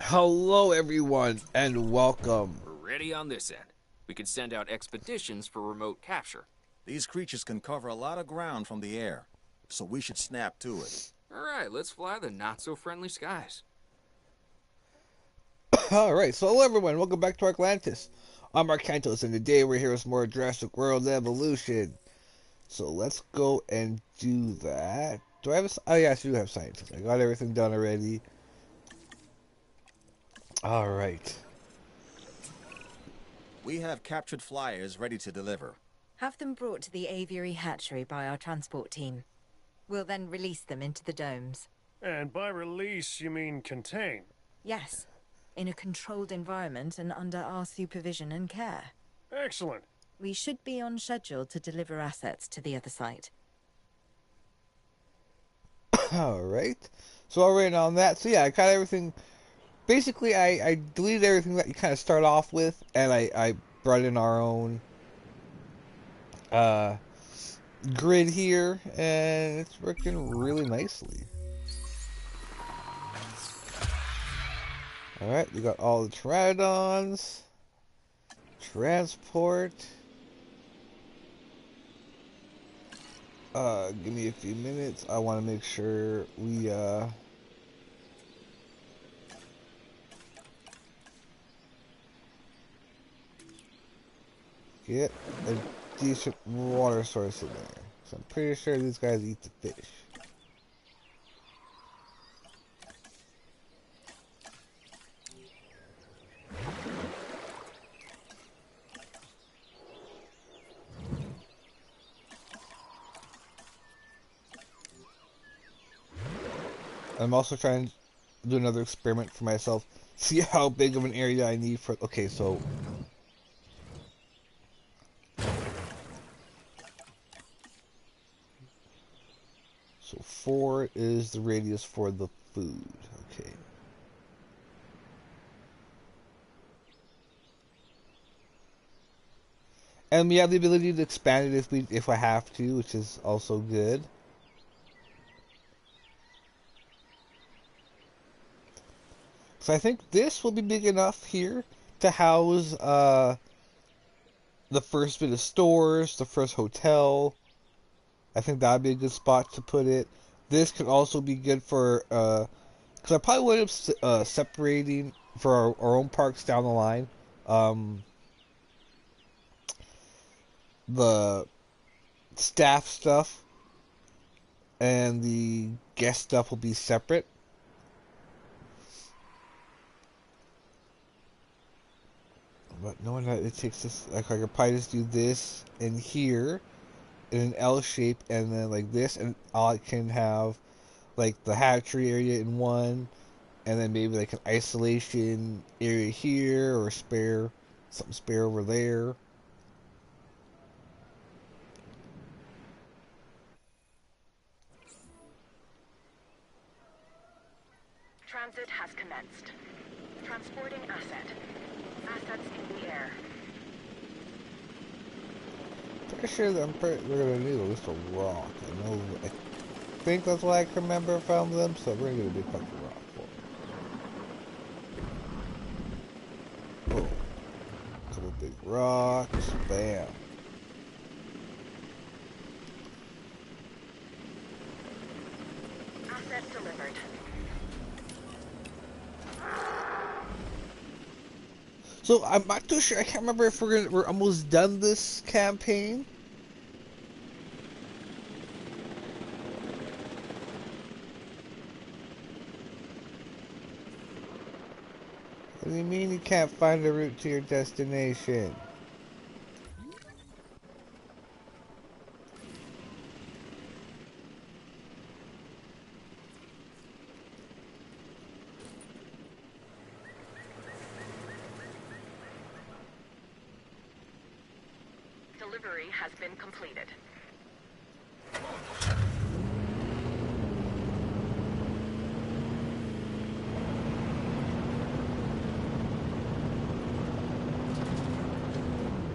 Hello, everyone, and welcome. We're ready on this end. We can send out expeditions for remote capture. These creatures can cover a lot of ground from the air, so we should snap to it. Alright, let's fly the not-so-friendly skies. Alright, so hello, everyone, welcome back to Arkantos. I'm Arkantos, and today we're here with more Jurassic World Evolution. So let's go and do that. Do I have a... Oh, yes, I do have scientists. I got everything done already. Alright. We have captured flyers ready to deliver. Have them brought to the aviary hatchery by our transport team. We'll then release them into the domes. And by release, you mean contain? Yes, in a controlled environment and under our supervision and care. Excellent. We should be on schedule to deliver assets to the other site. Alright. So already on that. So yeah, I got everything... Basically, I deleted everything that you kind of start off with, and I brought in our own grid here, and it's working really nicely. Alright, we got all the pteranodons, transport. Give me a few minutes. I want to make sure we get a decent water source in there. So I'm pretty sure these guys eat the fish. I'm also trying to do another experiment for myself. See how big of an area I need for... Okay, so... So 4 is the radius for the food. Okay. And we have the ability to expand it if I have to, which is also good. So I think this will be big enough here to house the first bit of stores, the first hotel. I think that would be a good spot to put it. This could also be good for, because I probably would have separating for our own parks down the line. The staff stuff and the guest stuff will be separate. But knowing that it takes this, like I could probably just do this in here in an L shape, and then like this, and I can have like the hatchery area in one, and then maybe like an isolation area here, or something spare over there. Transit has commenced. Transporting asset. Assets in the air. Pretty sure that we're gonna need at least a rock. I think that's what I can remember from them, so we're gonna get a big bunch of rock for it. Boom. Couple big rocks. Bam. Asset delivered. So I'm not too sure. I can't remember if we're almost done this campaign. What do you mean you can't find a route to your destination? Delivery has been completed.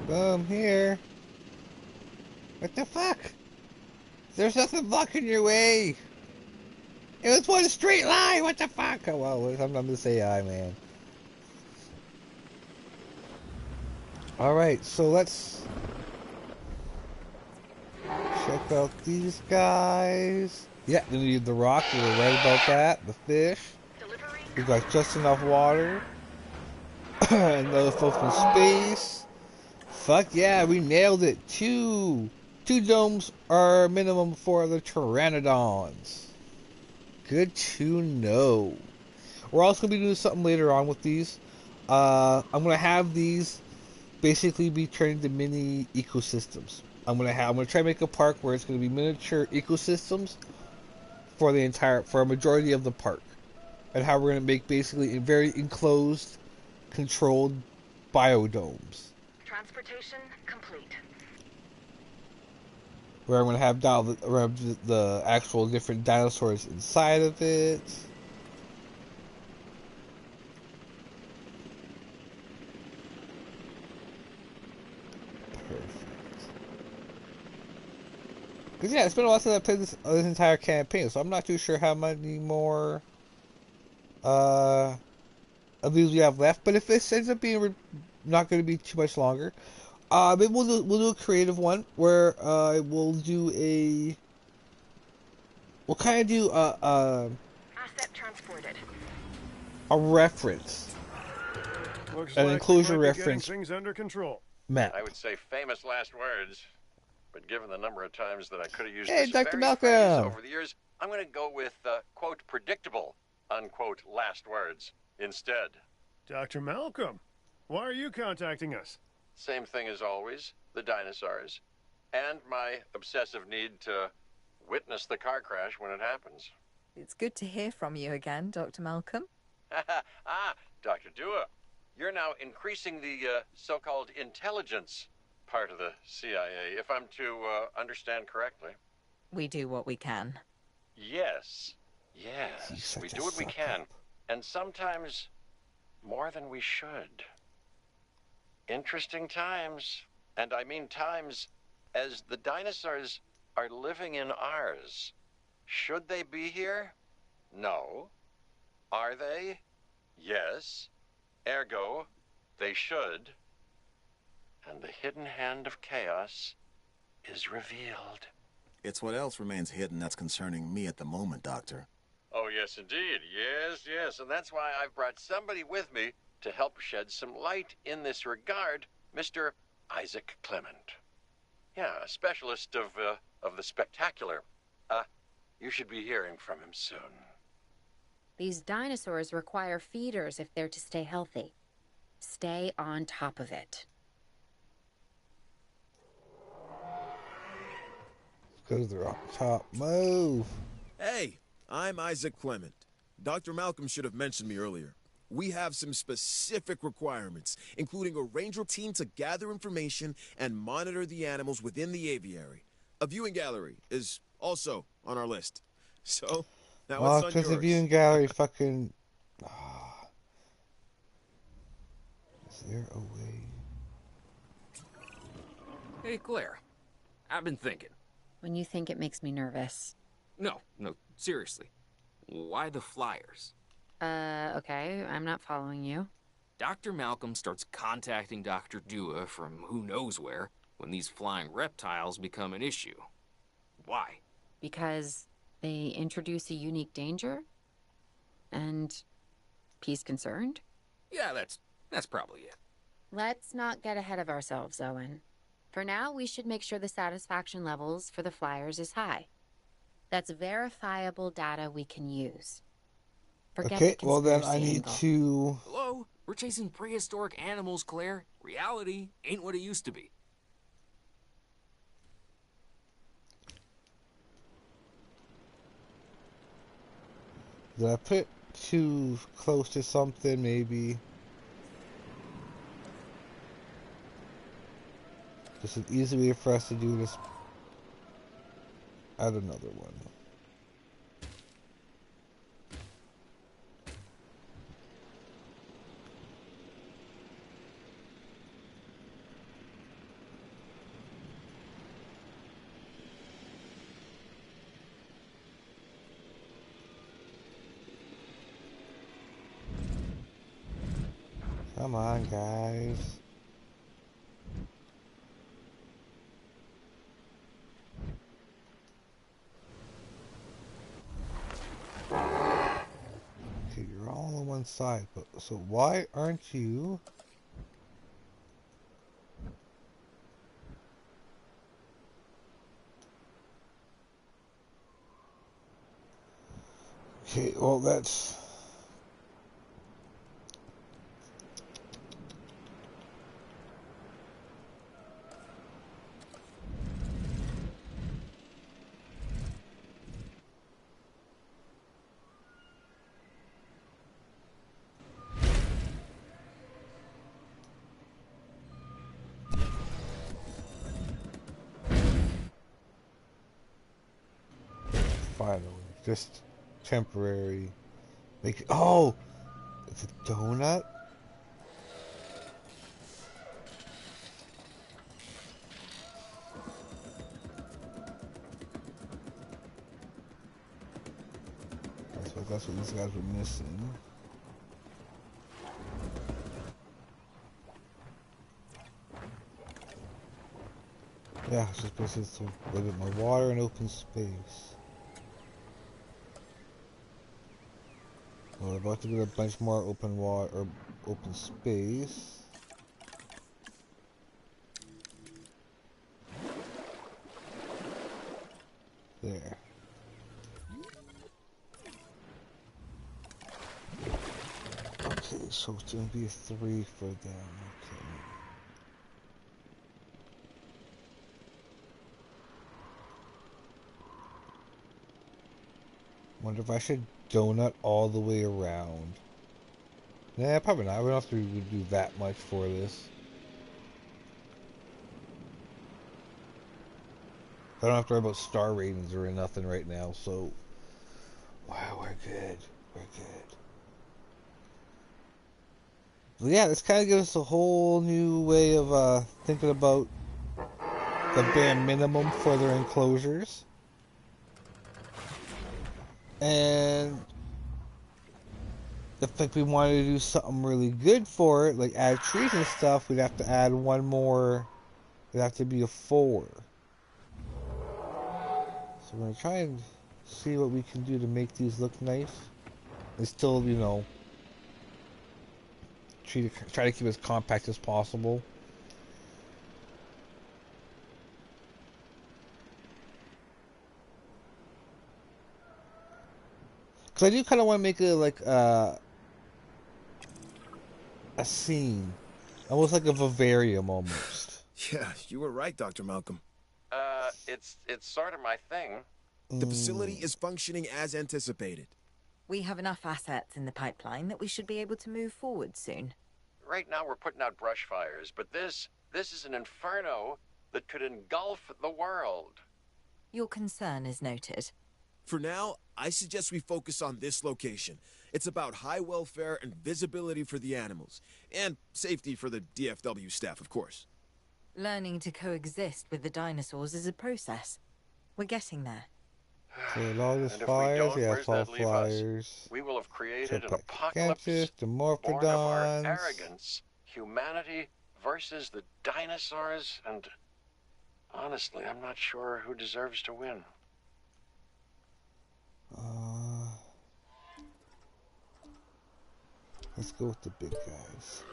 Boom, here. What the fuck? There's nothing blocking your way. It was one straight line. What the fuck? Oh, well, I'm not gonna say I, man. All right, so let's check out these guys. Yeah, we need the rock. We were right about that. The fish. Delivering. We've got just enough water. Another stuff in space. Fuck yeah, we nailed it. Two domes are minimum for the pteranodons. Good to know. We're also gonna be doing something later on with these. I'm gonna have these basically be turned into mini ecosystems. I'm gonna try to make a park where it's gonna be miniature ecosystems for for a majority of the park, and how we're gonna make basically a very enclosed, controlled biodomes. Transportation complete. Where I'm gonna have the actual different dinosaurs inside of it. Because yeah, it's been a while since I played this entire campaign, so I'm not too sure how many more of these we have left. But if this ends up being not going to be too much longer, maybe we'll do a creative one where we'll kind of do Asset transported. a reference, Looks an like we inclusion might be getting reference things under control. map. I would say famous last words, but given the number of times that I could have used Hey, this Dr. very phrase Malcolm. over the years, I'm going to go with, quote, predictable, unquote, last words instead. Dr. Malcolm, why are you contacting us? Same thing as always, the dinosaurs, and my obsessive need to witness the car crash when it happens. It's good to hear from you again, Dr. Malcolm. Dr. Dua, you're now increasing the so-called intelligence part of the CIA, if I'm to understand correctly. We do what we can. Yes, He's such we a do what we suck can, up. and sometimes more than we should. Interesting times, and I mean times as the dinosaurs are living in ours. Should they be here? No. Are they? Yes. Ergo, they should. And the hidden hand of chaos is revealed. It's what else remains hidden that's concerning me at the moment, Doctor. Oh, yes, indeed. Yes. And that's why I've brought somebody with me to help shed some light in this regard, Mr. Isaac Clement. Yeah, a specialist of the spectacular. You should be hearing from him soon. These dinosaurs require feeders if they're to stay healthy. Stay on top of it. Go to the rock top. Move. Hey, I'm Isaac Clement. Dr. Malcolm should have mentioned me earlier. We have some specific requirements, including a ranger team to gather information and monitor the animals within the aviary. A viewing gallery is also on our list. So, now Well, it's on because the yours. viewing gallery fucking... Is there a way? Hey, Claire. I've been thinking. When you think it makes me nervous. No, seriously. Why the flyers? Okay, I'm not following you. Dr. Malcolm starts contacting Dr. Dua from who knows where when these flying reptiles become an issue. Why? Because they introduce a unique danger? And he's concerned? Yeah, that's probably it. Let's not get ahead of ourselves, Owen. For now, we should make sure the satisfaction levels for the flyers is high. That's verifiable data we can use. Forget Okay, the well then I conspiracy need angle. to... Hello? We're chasing prehistoric animals, Claire. Reality ain't what it used to be. Did I put too close to something, maybe? Just an easy way for us to do this. Add another one. Come on, guys. Okay, you're all on one side, but so why aren't you? Okay, well that's finally just temporary. Like, oh, it's a donut. That's what these guys were missing. Yeah, it's just basically a little bit more water and open space. Well, we're about to get a bunch more open water or open space. There. Okay, so it's gonna be a 3 for them. Okay. Wonder if I should donut all the way around. Nah, probably not. We don't have to do that much for this. I don't have to worry about star ratings or nothing right now, so wow, we're good. We're good. But yeah, this kind of gives us a whole new way of thinking about the bare minimum for their enclosures. And if like we wanted to do something really good for it, like add trees and stuff, we'd have to add one more. It'd have to be a 4. So we're gonna try and see what we can do to make these look nice. And still, you know, try to keep it as compact as possible. Because I do kind of want to make it like a scene. Almost like a vivarium almost. Yeah, you were right, Dr. Malcolm. It's sort of my thing. The facility is functioning as anticipated. We have enough assets in the pipeline that we should be able to move forward soon. Right now we're putting out brush fires, but this is an inferno that could engulf the world. Your concern is noted. For now, I suggest we focus on this location. It's about high welfare and visibility for the animals, and safety for the DFW staff, of course. Learning to coexist with the dinosaurs is a process. We're getting there. So with all this And if we flyers, don't, yeah, where's it's all that leave us? flyers. We will have created an Arkantos, apocalypse the born of our Morphodons. arrogance, humanity versus the dinosaurs, and honestly, I'm not sure who deserves to win. Let's go with the big guys.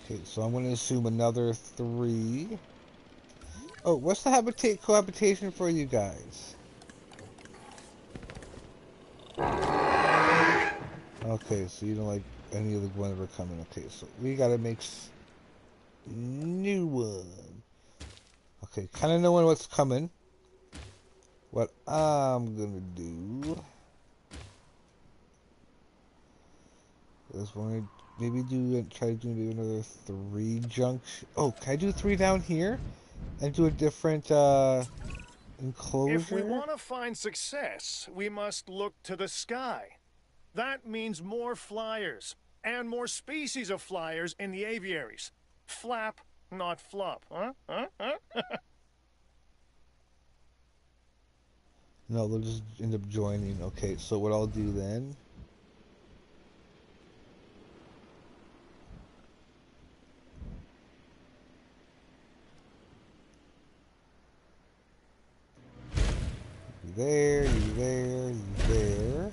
Okay, so I'm going to assume another 3. Oh, what's the cohabitation for you guys? Okay, so you don't like any of the ones that are coming. Okay, so we gotta make new one. Okay, kind of knowing what's coming. What I'm gonna do is when we maybe try to do maybe another 3 junction. Oh, can I do 3 down here and do a different enclosure? If we want to find success, we must look to the sky. That means more flyers, and more species of flyers in the aviaries. Flap, not flop, huh? No, they'll just end up joining. Okay, so what I'll do then... You there, you there, you there.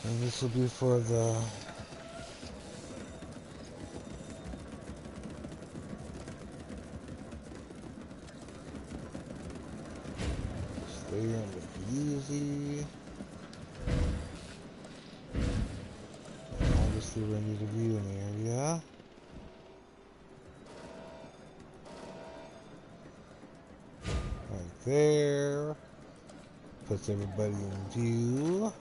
And this will be for the... Stay and make it easy. Obviously we need a viewing area. Right there. Puts everybody in view.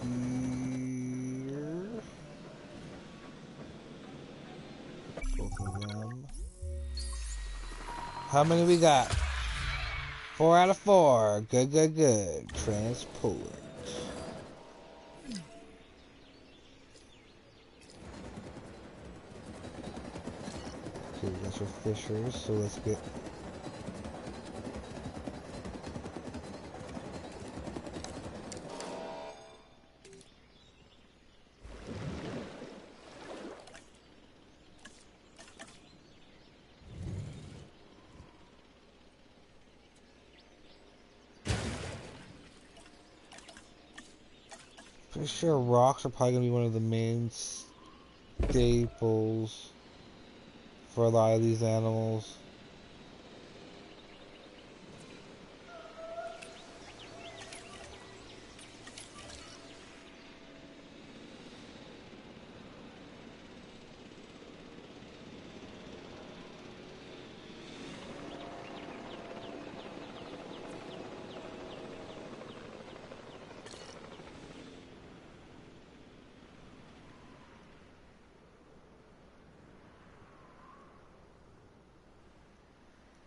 Here. Both of them. How many we got? 4 out of 4. Good, good, good. Transport. Okay, that's your fishers, so let's get... Pretty sure rocks are probably going to be one of the main staples for a lot of these animals.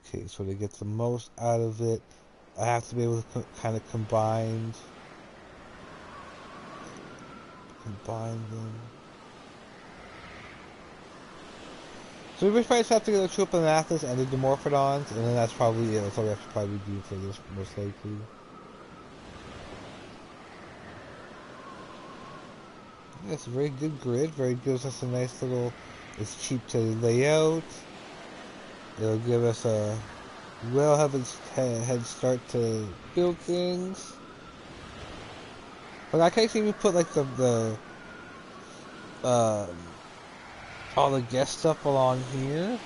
Okay, so to get the most out of it, I have to be able to kind of combine them. So we probably just have to get the Tropanathus and the Dimorphodons, and then that's probably it. That's all we have to probably do for this, most likely. Yeah, it's a very good grid. Very gives us a nice little. It's cheap to lay out. It'll give us a head start to build things. But I can't even put like all the guest stuff along here.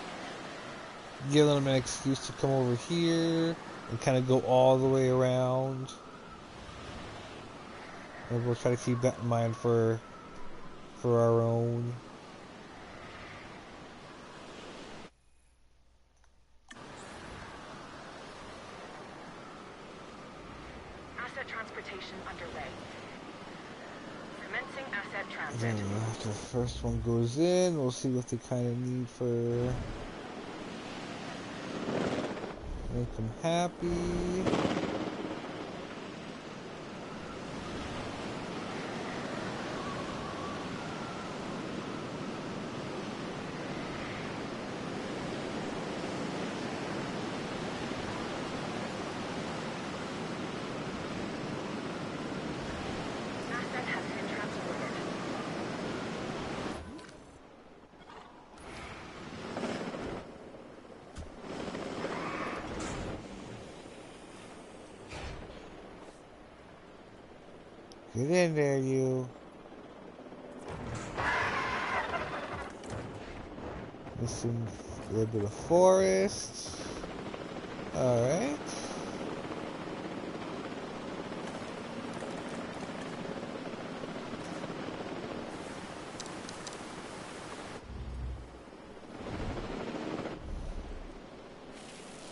Give them an excuse to come over here and kind of go all the way around. And we'll try to keep that in mind for our own. Transportation underway. Commencing asset transit. After the first one goes in, we'll see what they kind of need for make them happy. Get in there, you. Missing a little bit of forest. Alright.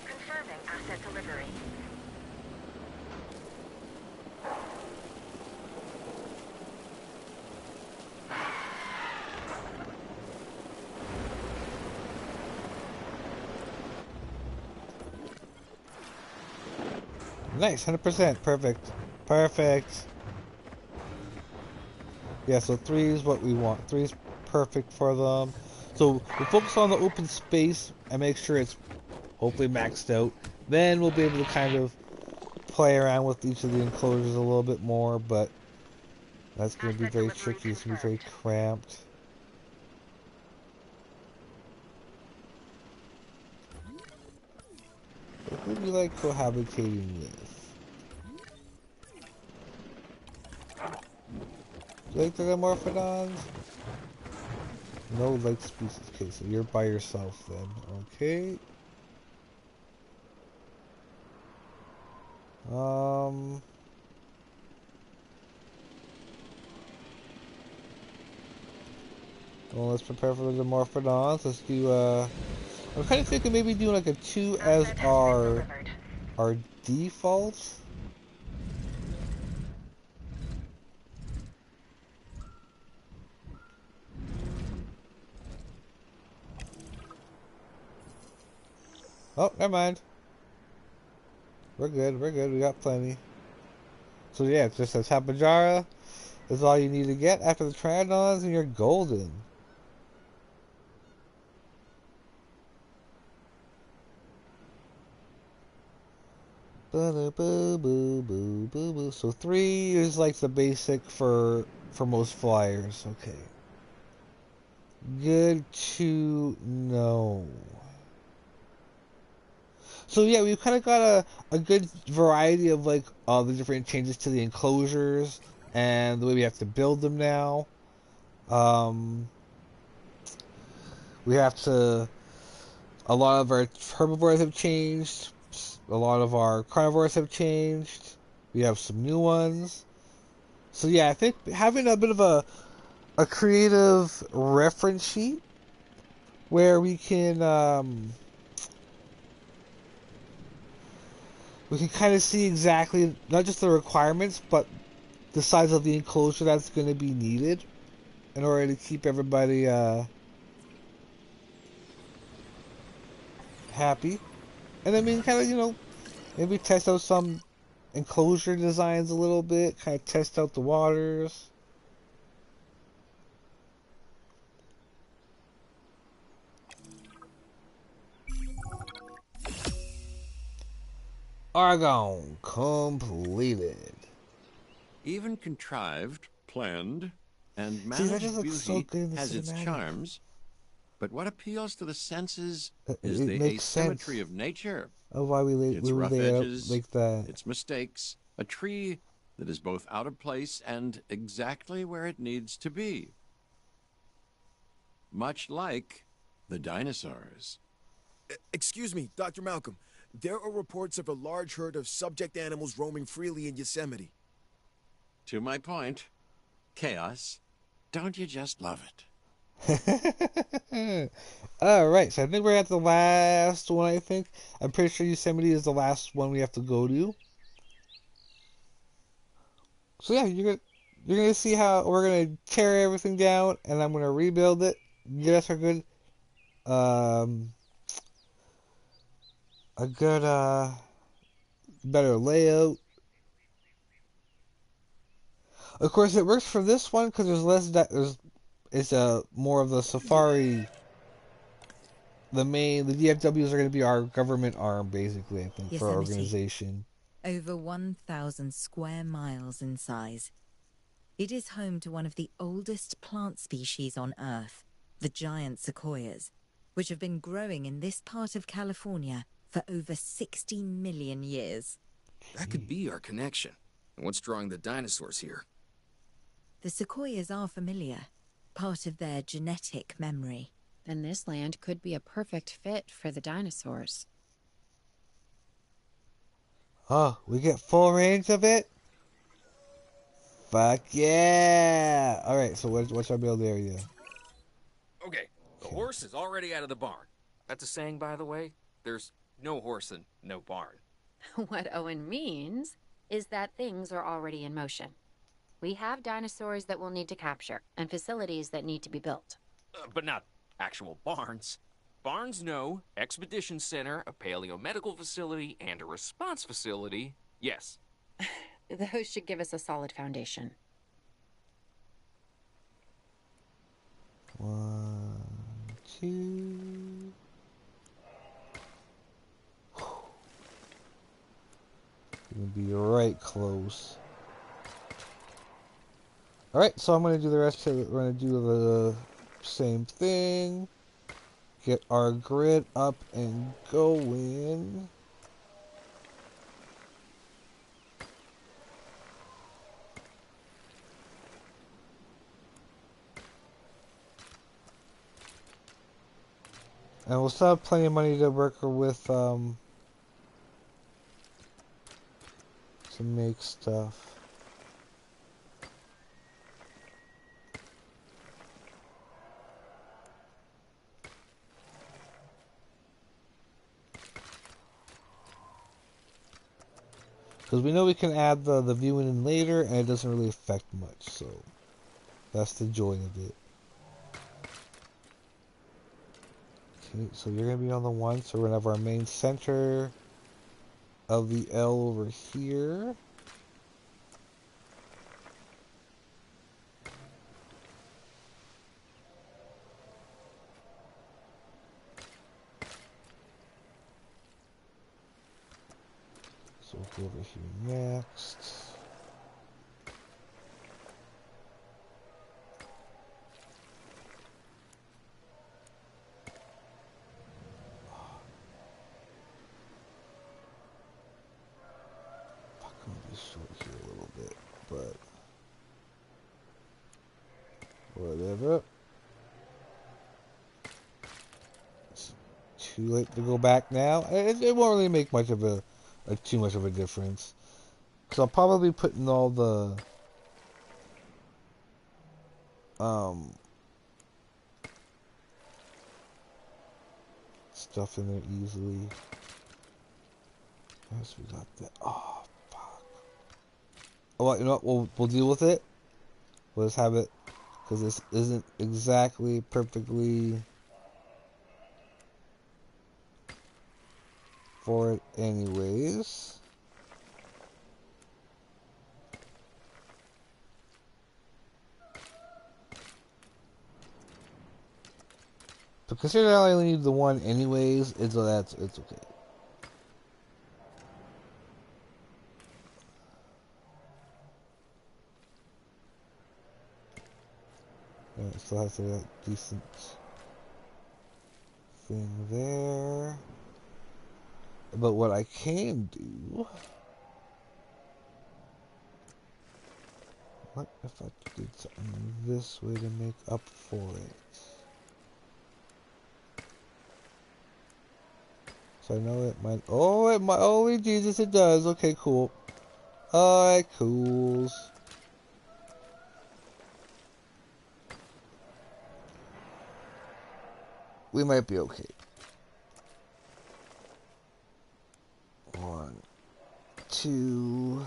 Confirming asset delivery. Nice, 100%. Perfect. Perfect. Yeah, so 3 is what we want. 3 is perfect for them. So we'll focus on the open space and make sure it's hopefully maxed out. Then we'll be able to kind of play around with each of the enclosures a little bit more, but that's going to be very tricky. It's going to be very cramped. Who do you like cohabitating with? Do you like the Dimorphodons? No like species. Okay, so you're by yourself then. Okay. Well, let's prepare for the Dimorphodons. Let's do, I'm kind of thinking maybe doing like a 2 as our default. Oh, never mind. We're good, we got plenty. So yeah, it's just a Tapajara is all you need to get after the Pteranodons and you're golden. So 3 is like the basic for most flyers. Okay. Good to know. So yeah, we've kind of got a good variety of like all the different changes to the enclosures and the way we have to build them now. We have to. A lot of our herbivores have changed. A lot of our carnivores have changed. We have some new ones. So yeah, I think having a bit of a creative reference sheet where we can kind of see exactly not just the requirements, but the size of the enclosure that's going to be needed in order to keep everybody happy. And I mean, kind of, maybe test out some enclosure designs a little bit, kind of test out the waters. Argon completed. Even contrived, planned, and See, that managed just looks so beauty good in the has its cinematic. charms, but what appeals to the senses is It the makes asymmetry sense of nature. of why we Its rough lay it out edges, like that. its mistakes, a tree that is both out of place and exactly where it needs to be. Much like the dinosaurs. Excuse me, Dr. Malcolm. There are reports of a large herd of subject animals roaming freely in Yosemite. To my point, chaos. Don't you just love it? Alright, so I think we're at the last one, I think. I'm pretty sure Yosemite is the last one we have to go to. So yeah, you're gonna see how we're gonna tear everything down and I'm gonna rebuild it, get us a good better layout. Of course it works for this one because there's less it's more of the safari. The DFWs are going to be our government arm, basically, I think, for our organization. Over 1,000 square miles in size. It is home to one of the oldest plant species on Earth, the giant sequoias, which have been growing in this part of California for over 60 million years. That could be our connection. And what's drawing the dinosaurs here? The sequoias are familiar, part of their genetic memory. Then this land could be a perfect fit for the dinosaurs. Oh, we get full range of it? Fuck yeah! Alright, so what's our build area? Okay, the horse is already out of the barn. That's a saying, by the way. There's no horse and no barn. What Owen means is that things are already in motion. We have dinosaurs that we'll need to capture, and facilities that need to be built. But not actual barns. Barns, no. Expedition center, a paleomedical facility, and a response facility, Yes. The host should give us a solid foundation. 1, 2. Gonna be right close. Alright, so I'm gonna do the rest of it. We're gonna do the same thing. Get our grid up and going. And we'll still have plenty of money to work with, to make stuff. Because we know we can add the viewing in later, and it doesn't really affect much, so that's the joy of it. Okay, so you're going to be on the 1, so we're going to have our main center of the L over here. So we'll go over here next. I'm going to be short here a little bit, but whatever. It's too late to go back now. It won't really make much of too much of a difference. Because I'll probably be putting all the stuff in there easily. Yes, we got that. Oh, fuck. Oh, well, you know what? We'll deal with it. We'll just have it, because this isn't exactly perfectly for it anyways. But considering I only need the 1 anyways, it's okay. Yeah, it still has a decent thing there. But what I can do... What if I did something this way to make up for it? So I know it might... Oh, it might... Oh, Jesus, it does. Okay, cool. Alright, cools. We might be okay. 1, 2...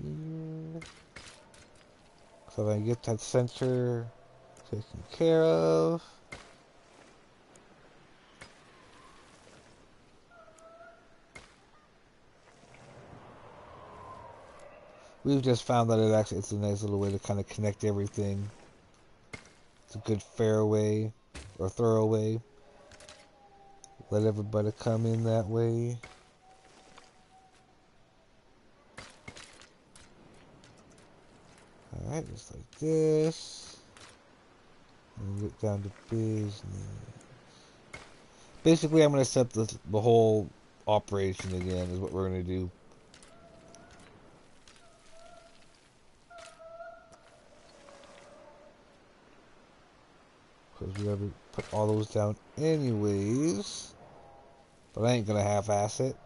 Here. So if I get that center taken care of. We've just found that it's a nice little way to kind of connect everything. It's a good fair way, or thorough way. Let everybody come in that way. Alright, just like this. And get down to business. Basically, I'm going to set the whole operation again, is what we're going to do. Because we already put all those down anyways. But I ain't going to half-ass it.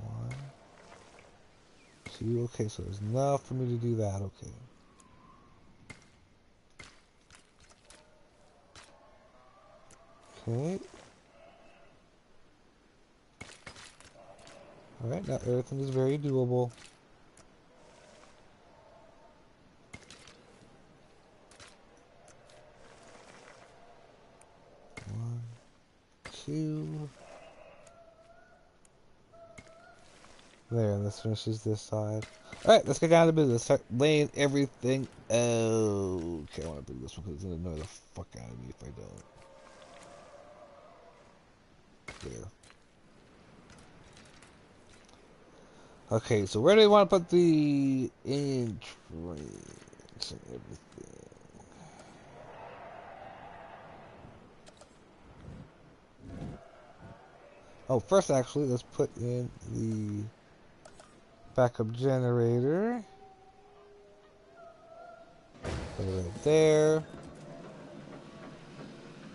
1, 2, okay, so there's enough for me to do that, okay. Okay. Alright, now everything is very doable. 2. There, and this finishes this side. Alright, let's get down to business. Start laying everything out. Okay, I want to bring this one because it's going to annoy the fuck out of me if I don't. There. Okay, so where do we want to put the entrance and everything? Oh, first actually, let's put in the backup generator. Put it right there.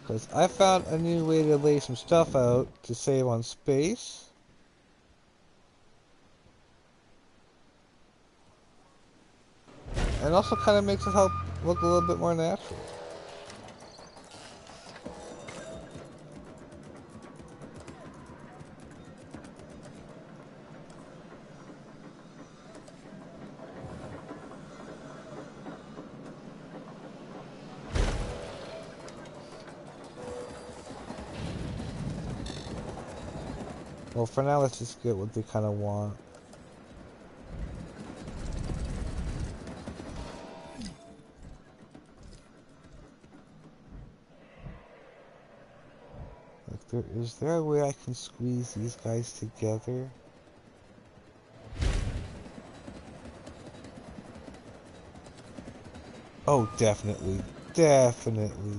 Because I found a new way to lay some stuff out to save on space. And also kind of makes it help look a little bit more natural. Well, for now, let's just get what they kind of want. Like, is there a way I can squeeze these guys together? Oh, definitely. Definitely.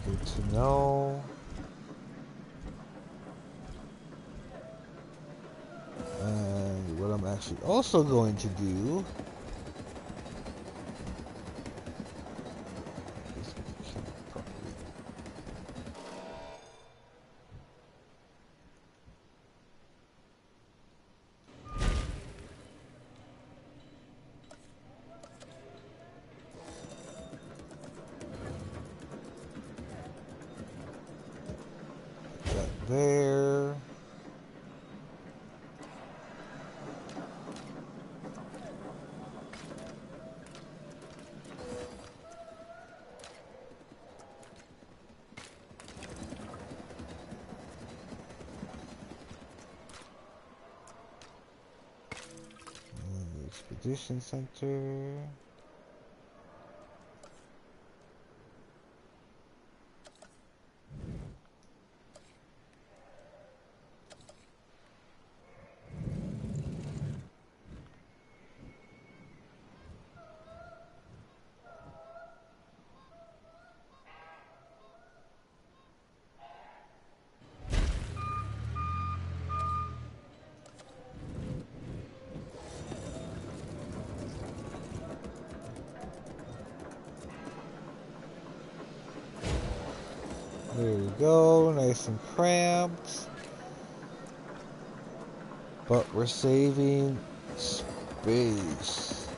Good to know. And what I'm actually also going to do is get the camera properly. Put that there. And the Expedition Center. There we go, nice and cramped. But we're saving space.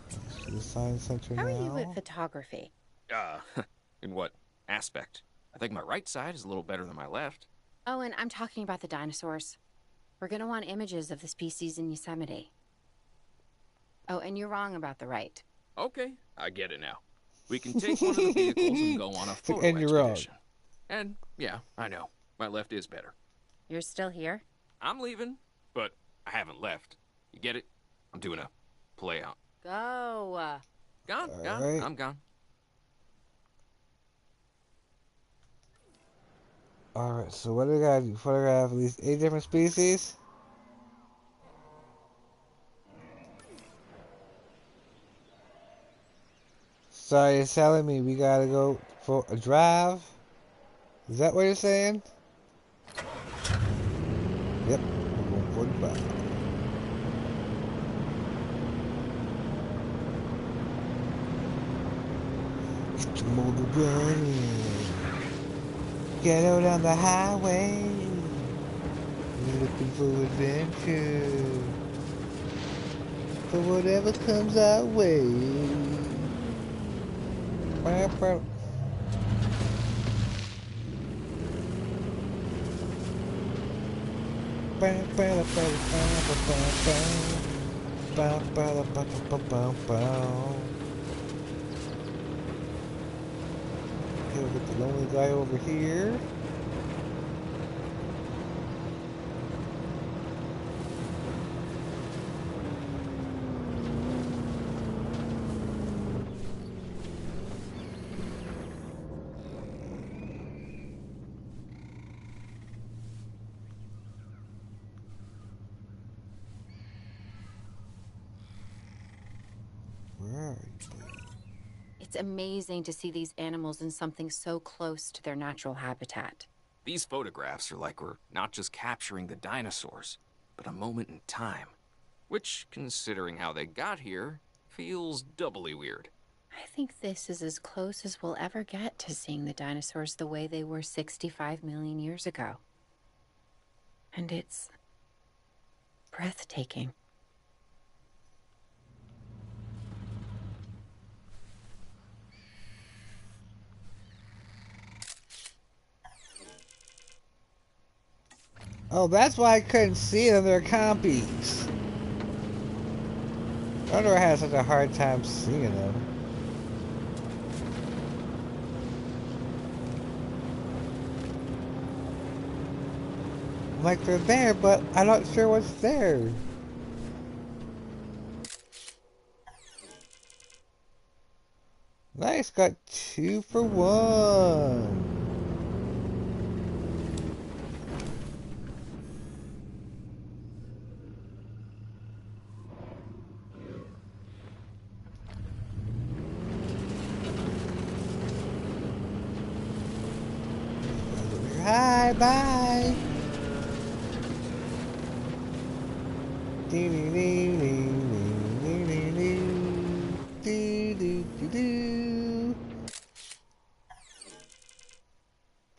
Let's do the science center now. How are you at photography? In what aspect? I think my right side is a little better than my left. Oh, and I'm talking about the dinosaurs. We're gonna want images of the species in Yosemite. Oh, and you're wrong about the right. Okay, I get it now. We can take one of the vehicles and go on a photo And you're wrong. expedition. And yeah, I know. My left is better. You're still here? I'm leaving, but I haven't left. You get it? I'm doing a play out. Go. Gone, All gone, right. I'm gone. Alright, so what do we gotta do? Photograph at least 8 different species? Sorry, you're telling me we gotta go for a drive? Is that what you're saying? Yep, we're going for a drive. Get the motor running. Get out on the highway. We're looking for adventure. For whatever comes our way. Okay, we'll get the lonely guy over here. Where are you? It's amazing to see these animals in something so close to their natural habitat. These photographs are like we're not just capturing the dinosaurs, but a moment in time. Which, considering how they got here, feels doubly weird. I think this is as close as we'll ever get to seeing the dinosaurs the way they were 65 million years ago. And it's breathtaking. Oh, that's why I couldn't see them. They're compies. I wonder I had such a hard time seeing them. I'm like, they're there, but I'm not sure what's there. Nice, got 2 for 1. Hi, bye.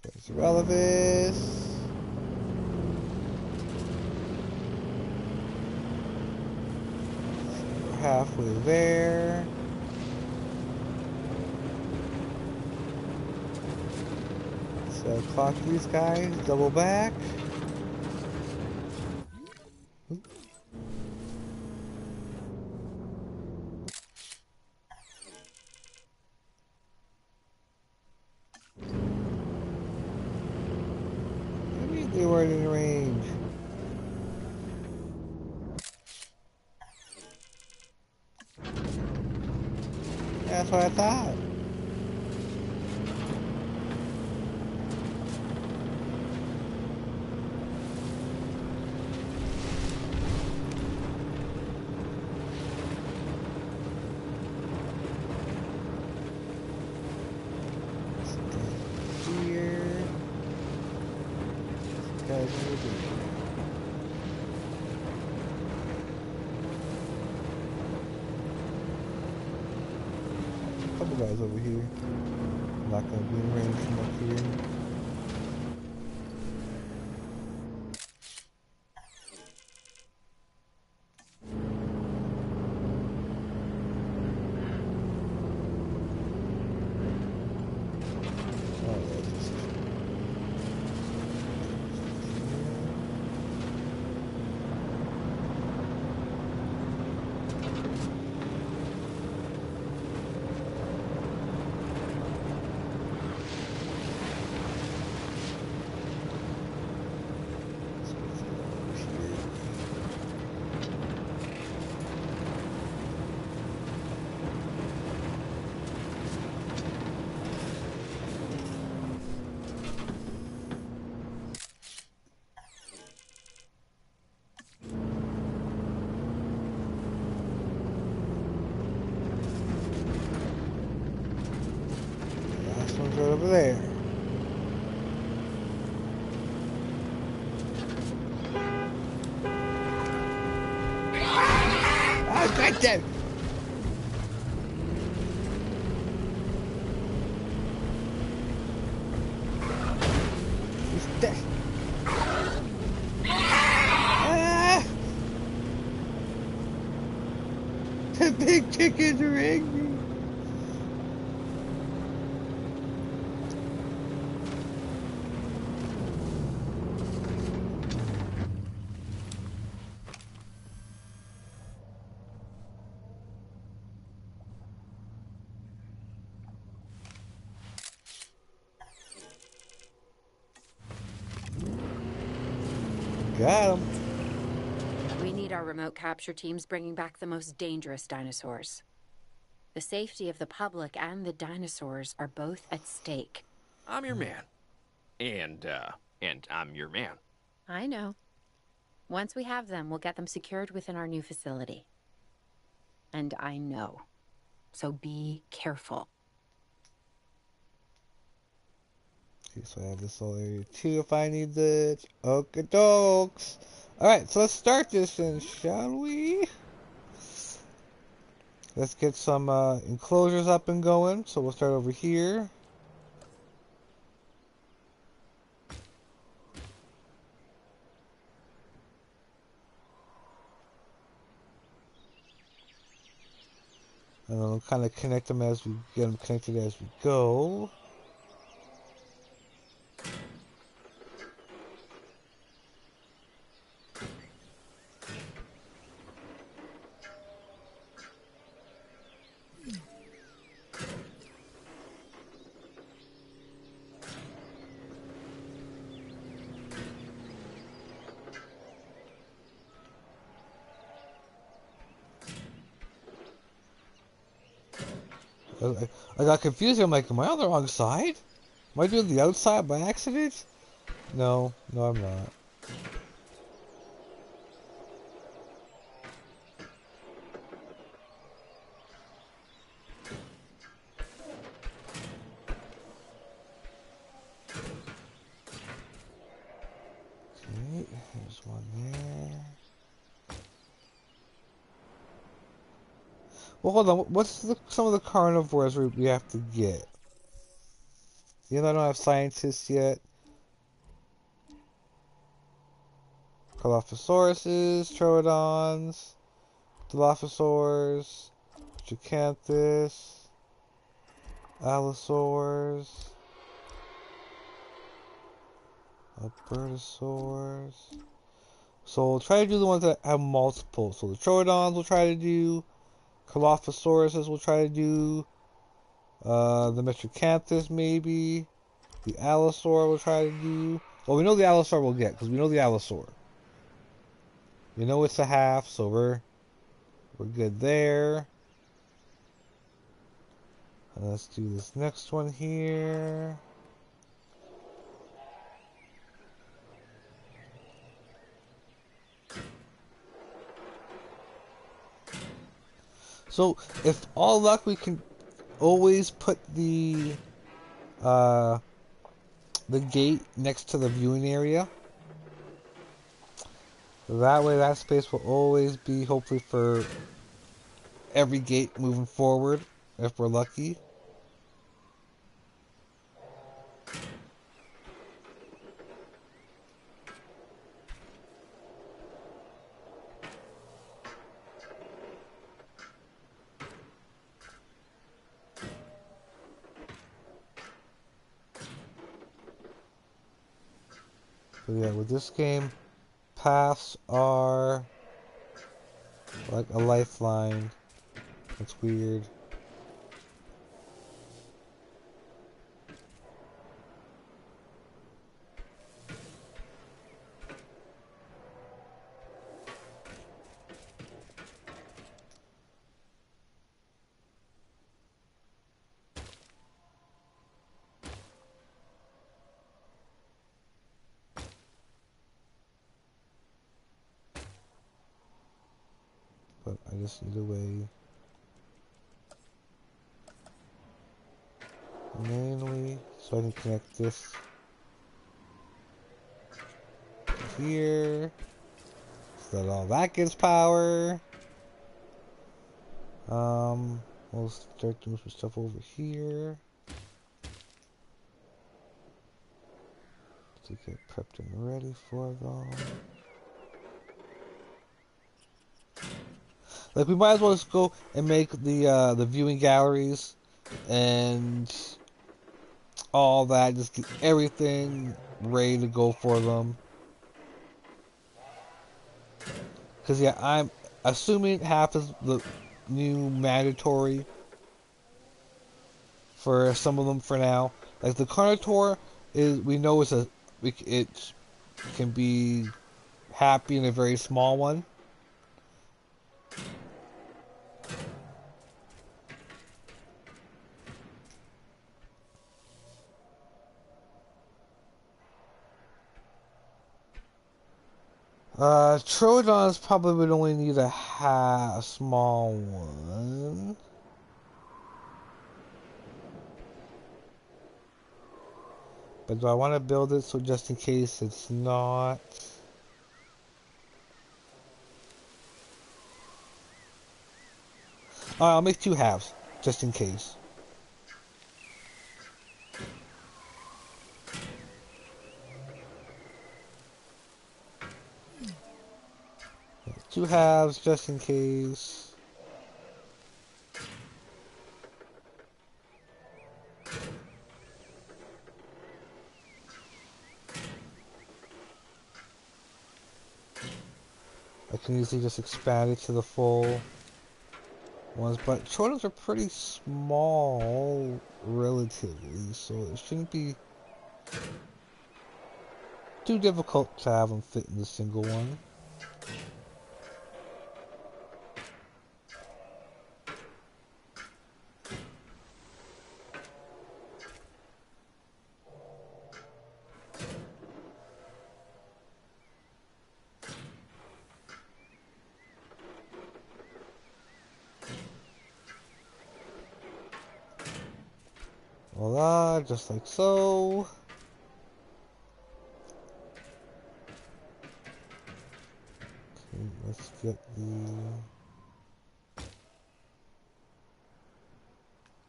There's Relevis. We're halfway there. So clock these guys, double back. Maybe they weren't in range. That's what I thought. Couple guys over here. I'm not gonna be in range from up here. Right over there. I got them. He's dead. Ah! The big chicken's ring. Got him. We need our remote capture teams bringing back the most dangerous dinosaurs. The safety of the public and the dinosaurs are both at stake. I'm your man. And I'm your man. I know. Once we have them, we'll get them secured within our new facility. And I know. So be careful. Okay, so I have this whole area too if I need it. Okay, dokes. Alright, so let's start this then, shall we? Let's get some enclosures up and going. So we'll start over here. And then we'll kind of connect them as we get them connected as we go. I got confused. I'm like, am I on the wrong side? Am I doing the outside by accident? No, I'm not. Okay, there's one there. Well, hold on. What's some of the carnivores we have to get? You know, I don't have scientists yet. Colophosauruses, Troodons, Dilophosaurs, Gigantus, Allosaurs, Albertosaurs. So we'll try to do the ones that have multiple. So the Troodons we'll try to do. Colophosauruses we'll try to do. The Metricanthus maybe. The Allosaur we'll try to do. Well, we know the Allosaur we'll get, because we know the Allosaur. We know it's a half, so we're good there. And let's do this next one here. So, if all luck, we can always put the gate next to the viewing area. That way, that space will always be, hopefully, for every gate moving forward, if we're lucky. So yeah, with this game, paths are like a lifeline. That's weird. But I just need a way manually so I can connect this to here so that all that gets power. We'll start doing some stuff over here to get prepped and ready for them. Like, we might as well just go and make the viewing galleries and all that. Just get everything ready to go for them. Because, yeah, I'm assuming half is the new mandatory for some of them for now. Like, the Carnotaur is, we know it can be happy in a very small one. Troodons probably would only need a small one. But do I want to build it so just in case it's not? I'll make 2 halves, just in case. Two halves, just in case. I can easily just expand it to the full ones, but Troodons are pretty small, relatively, so it shouldn't be too difficult to have them fit in the single one. Voila, just like so. Okay, let's get the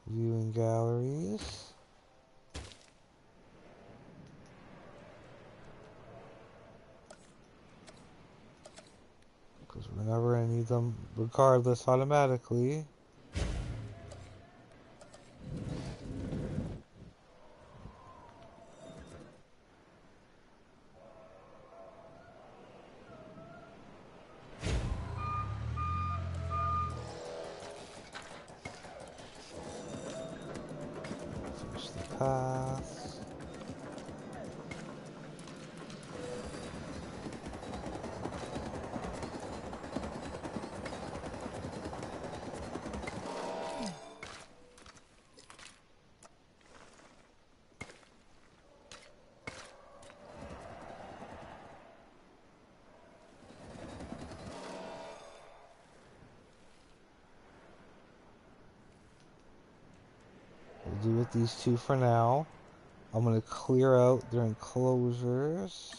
viewing galleries. Because whenever I need them, regardless, automatically. Finish the path. We'll do with these 2 for now. I'm going to clear out their enclosures.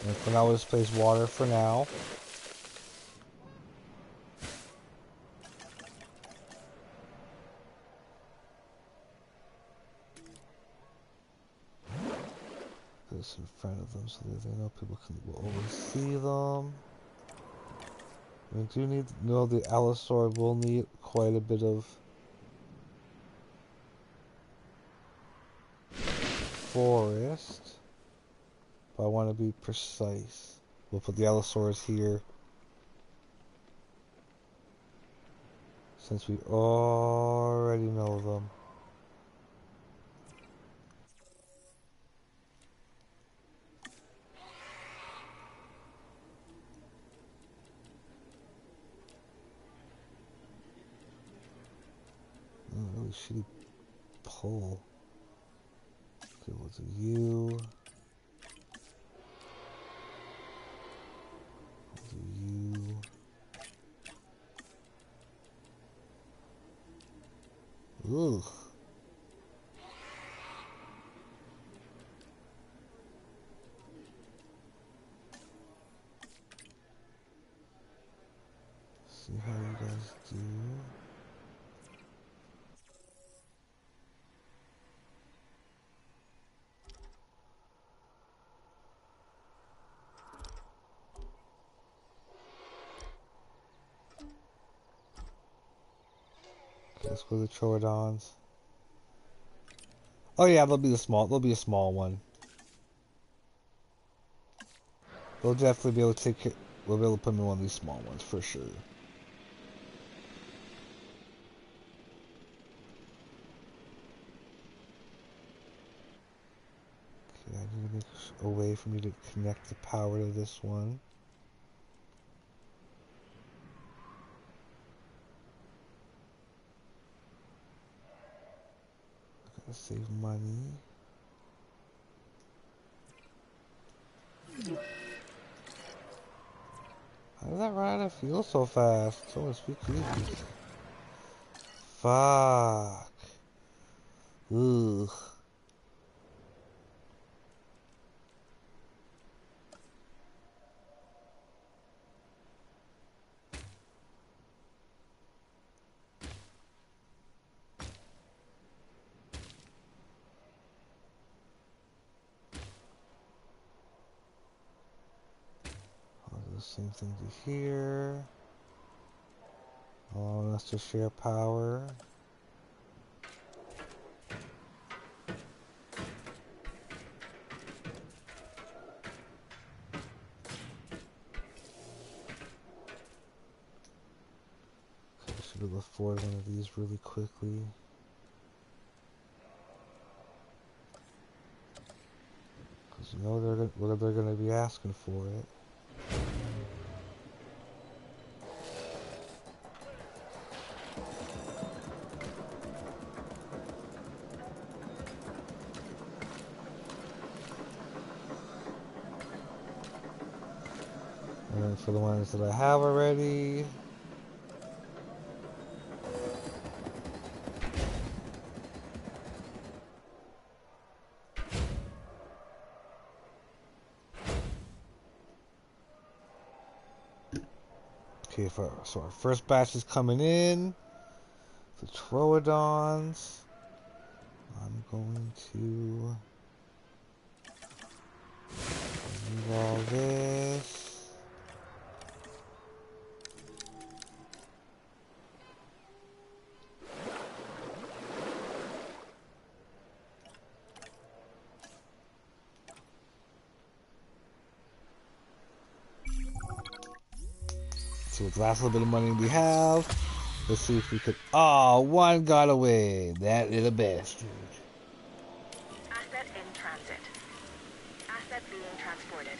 And for now, we'll just place water for now. Put this in front of them so that they know people will always see them. We do need to know the Allosaur will need quite a bit of forest. But I want to be precise. We'll put the Allosaurs here. Since we already know them. Really shitty pull. Okay, what's a U? What's a U? Ugh. See how you guys do. Let's go to the Troodons. Oh yeah, there'll be a small one. They'll definitely be able to take it. We'll be able to put them in one of these small ones for sure. I need to make a way for me to connect the power to this one. Gotta save money. How does that run out of fuel so fast? So much be creepy. Fuck. Ugh. Same thing to here. Allowing us to share power. I should have afforded one of these really quickly. Because you know they're gonna be asking for it. And then for the ones that I have already. Okay, so our first batch is coming in. The Troodons. I'm going to remove all this. So with the last little bit of money we have, let's see if we could. Oh, one got away. That little bastard. Asset in transit. Asset being transported.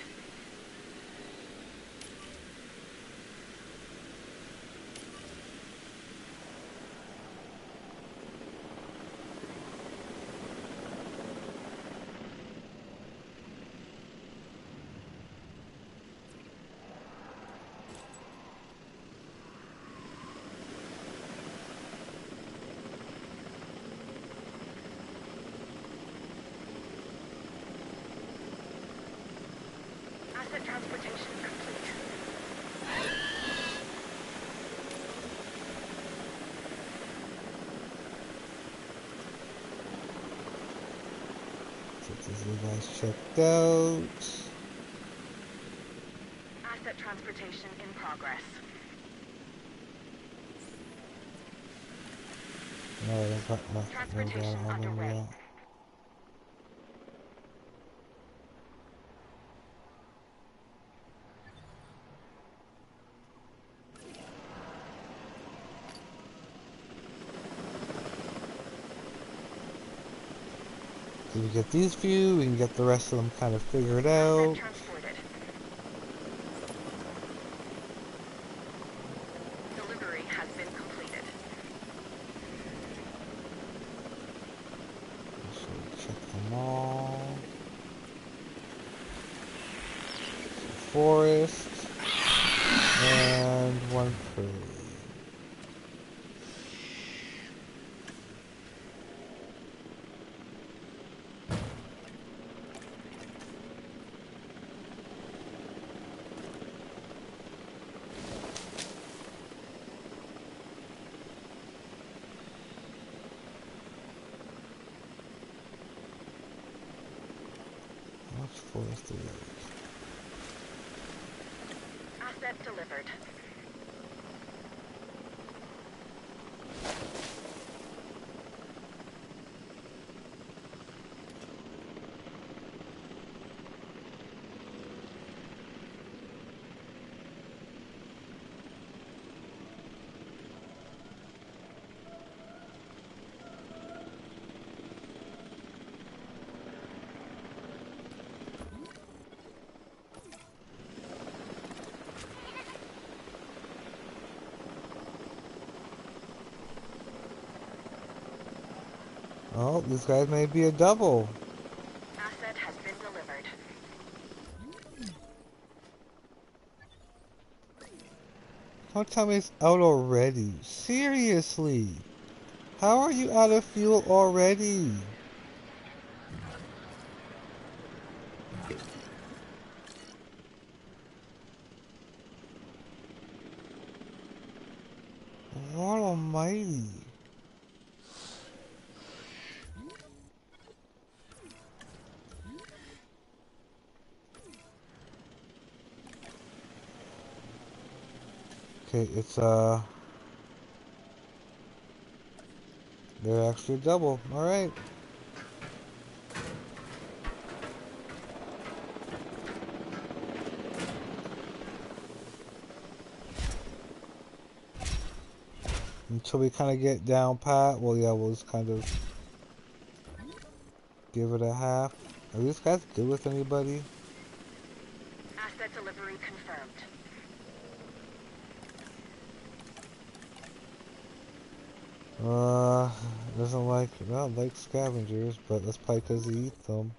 Asset transportation complete. Get these little guys checked out. Asset transportation in progress. No, I've got nothing. Transportation All of them underway. yet. So we get these few, we can get the rest of them kind of figured out. Asset transported. Delivery has been completed. So we check them all. So forest and one prairie. How much forest do we have? Asset delivered. Oh, these guys may be a double. Asset has been delivered. Don't tell me it's out already. Seriously. How are you out of fuel already? Lord almighty. Okay, it's they're actually double. Alright. Until we kind of get down pat, well, yeah, we'll just kind of give it a half. Are these guys good with anybody? Asset delivery confirmed. Doesn't like, well, like scavengers, but that's probably because he eats them.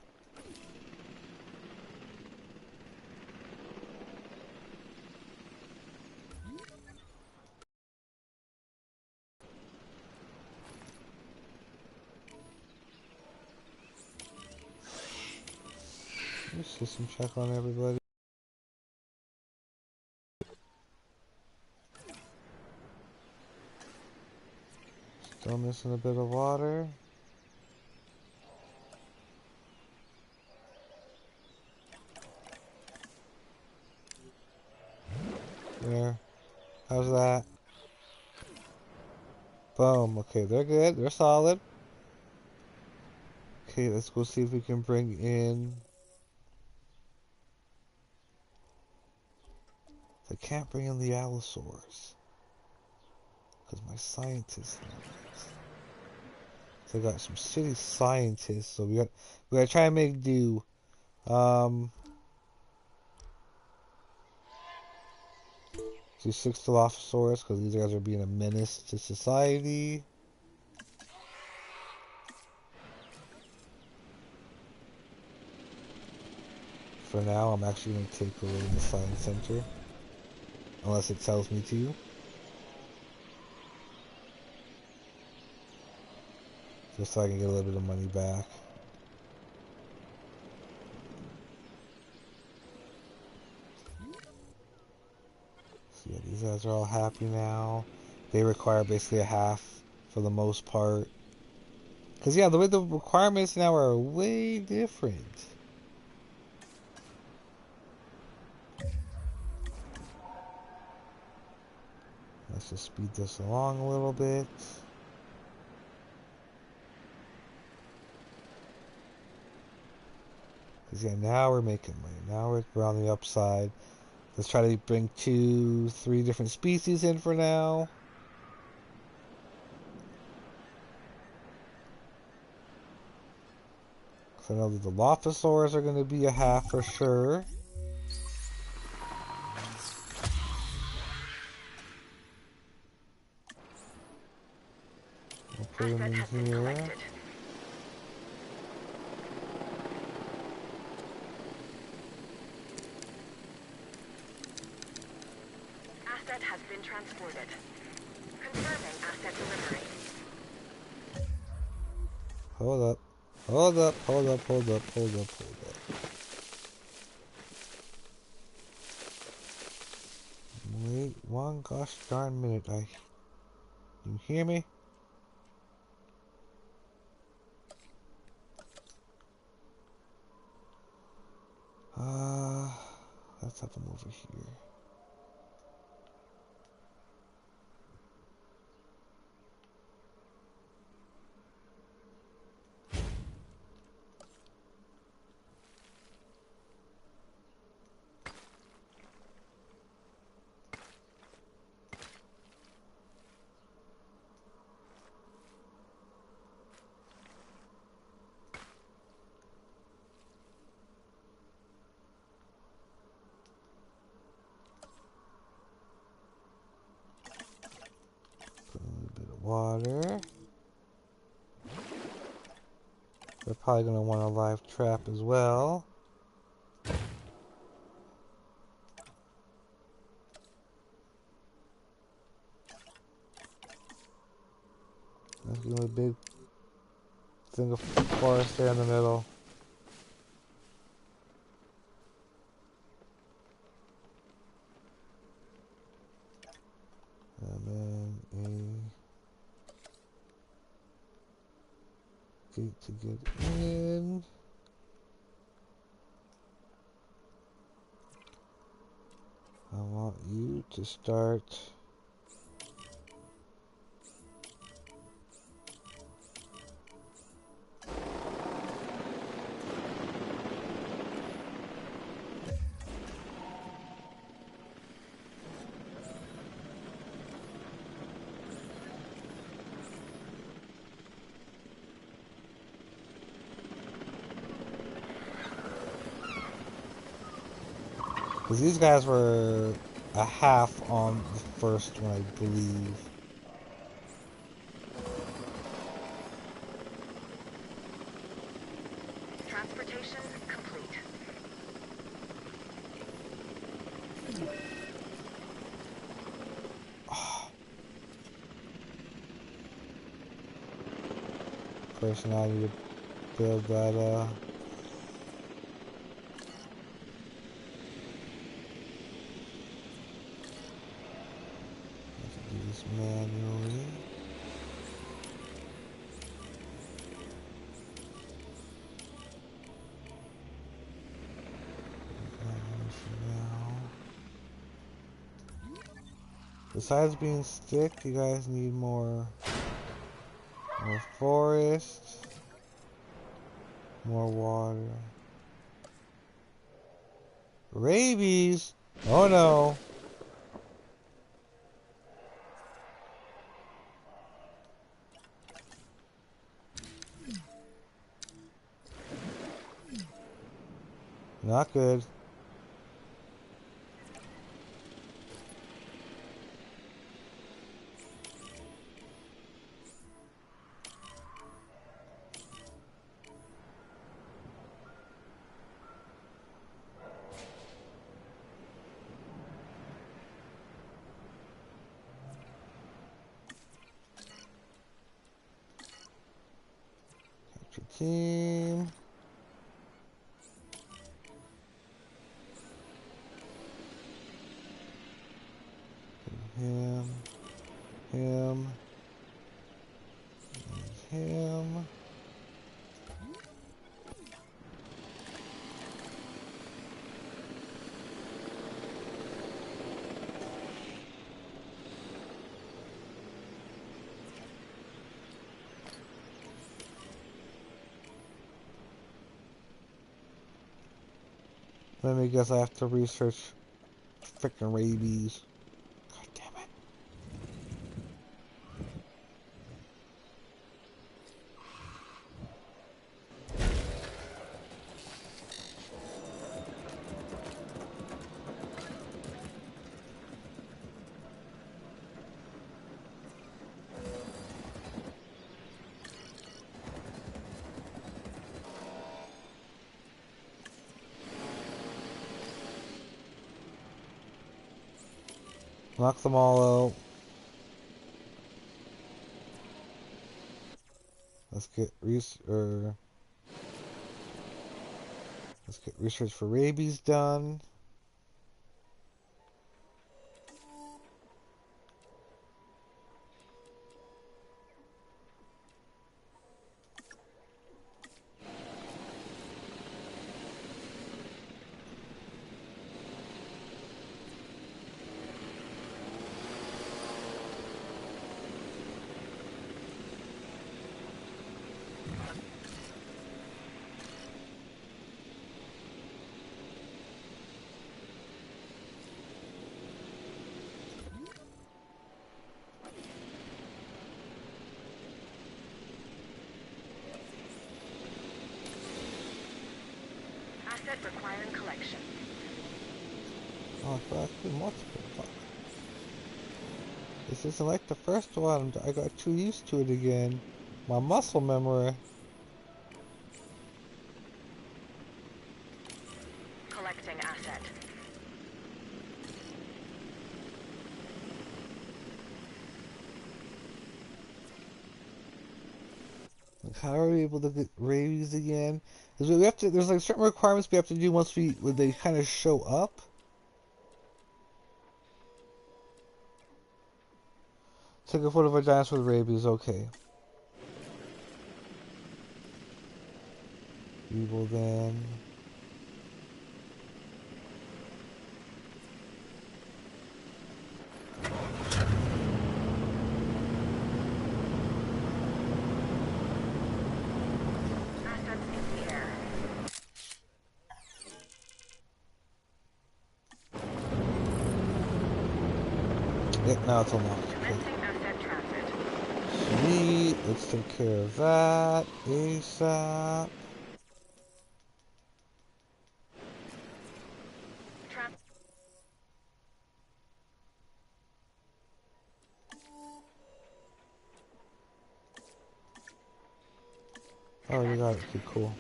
System check on everybody. Still missing a bit of water. There. How's that? Boom. Okay, they're good. They're solid. Okay, let's go see if we can bring in... I can't bring in the allosaurs. Because my scientists know it. So I got some city scientists, so we gotta try and make do. Do 6 Dilophosaurus, because these guys are being a menace to society. For now, I'm actually going to take away the science center. Unless it tells me to. Just so I can get a little bit of money back. So yeah, these guys are all happy now. They require basically a half for the most part. Because yeah, the way the requirements now are way different. Let's just speed this along a little bit. Because yeah, now we're making money. Now we're on the upside. Let's try to bring 2, 3 different species in for now. So I know that the Dilophosaurs are going to be a half for sure. We'll put them in here. Asset has been transported. Confirming asset delivery. Hold up. Hold up, hold up, hold up, hold up, hold up. Wait one gosh darn minute. You hear me? Let's have them over here. Put a little bit of water. They're probably gonna want a live trap as well. Let's give them a big thing of forest there in the middle. And then a gate to get in. I want you to start. Because these guys were a half on the first one, I believe. Transportation complete. First, now I need to build that, let's do this manually. Besides being stick, you guys need more forest, more water. Rabies! Oh no! Not good. Team. Him. And him. Let me guess, I have to research frickin' rabies. God damn it. Knock them all out. Let's get research for rabies done. Asset requiring collection. Oh, fuck, multiple. Fuck. This isn't like the first one. I got too used to it again. My muscle memory. Collecting asset. How are we able to get rabies again? Because we have to. There's like certain requirements we have to do once when they kind of show up. Take a photo of a dinosaur with rabies. Okay. We will then. Assets in the air. Yep, now it's unlocked. Okay. Commencing asset transit. Sweet. Let's take care of that ASAP. Oh, you got it. Okay, cool.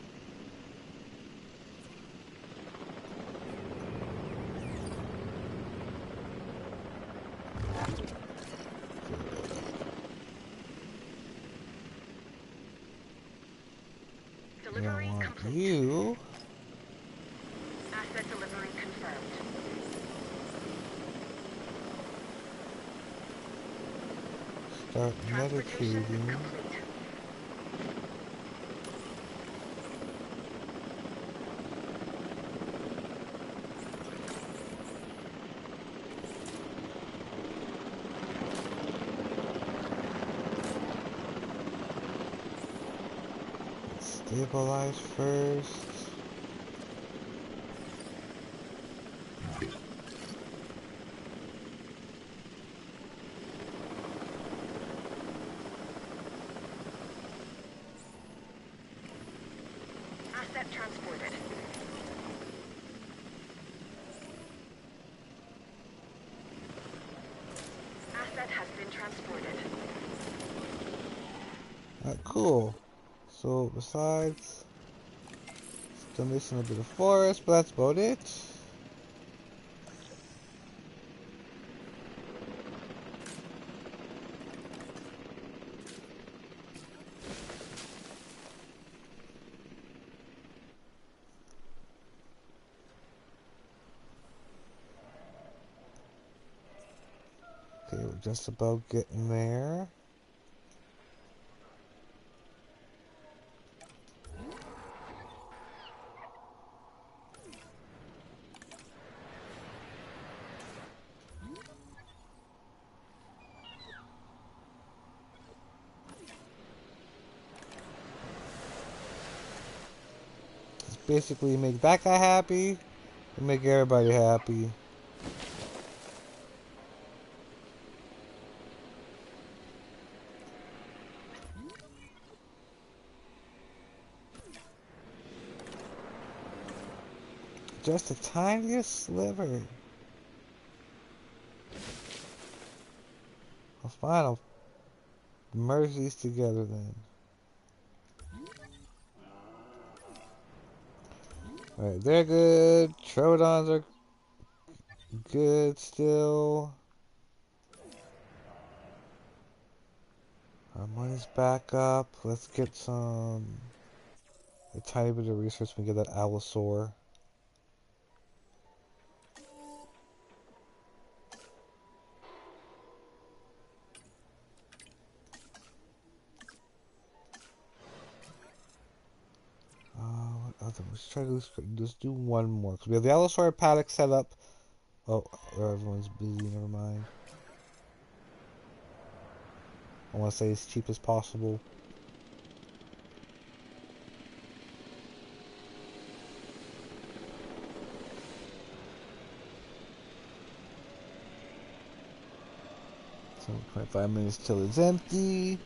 Delivery complete. You. Asset delivery confirmed. Start Transportation meditating. complete. Stabilize first. Asset transported. Asset has been transported. Cool. So besides, still missing a bit of forest, but that's about it. Okay, we're just about getting there. Basically make that guy happy and make everybody happy. Just the tiniest sliver. Well, fine, I'll merge these together then. Alright, they're good. Troodons are good still. Our money's back up. Let's get a tiny bit of research. We get that Allosaur. What other? Let's try to just do one more. Because we have the Allosaur paddock set up. Oh, everyone's busy. Never mind. I want to say as cheap as possible. So 25 minutes till it's empty.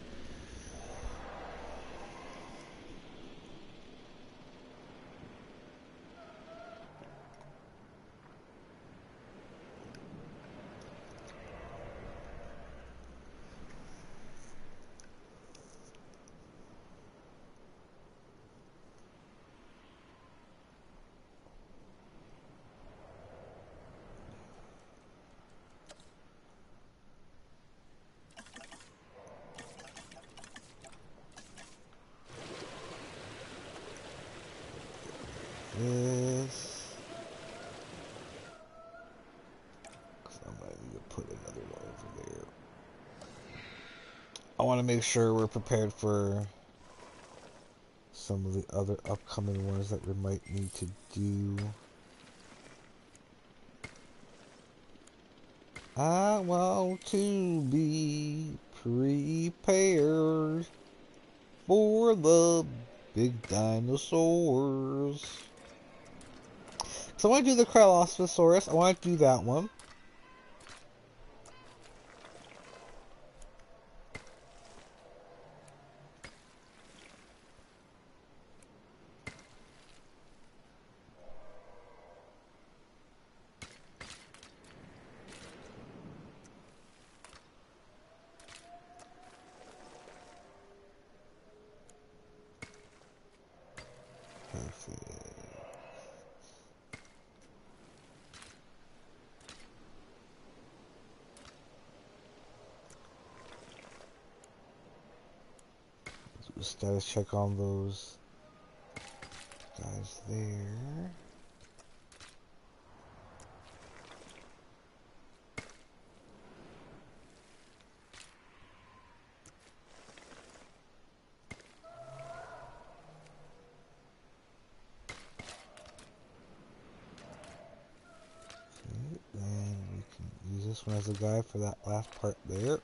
this. Cause I might need to put another one over there. I want to make sure we're prepared for some of the other upcoming ones that we might need to do. I want to be prepared for the big dinosaurs. So I want to do the Kralosphosaurus. I want to do that one. Status check on those guys there. Okay, then we can use this one as a guide for that last part there.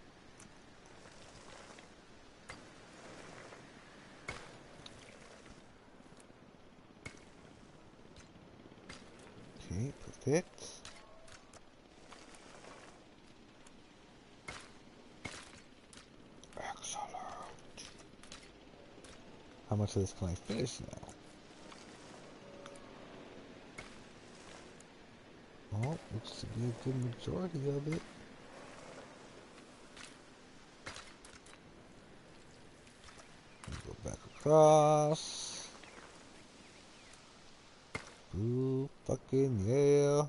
Okay, perfect. Excellent. How much of this can I finish now? Well, looks to be a good majority of it. Go back across. Ooh, fucking yeah.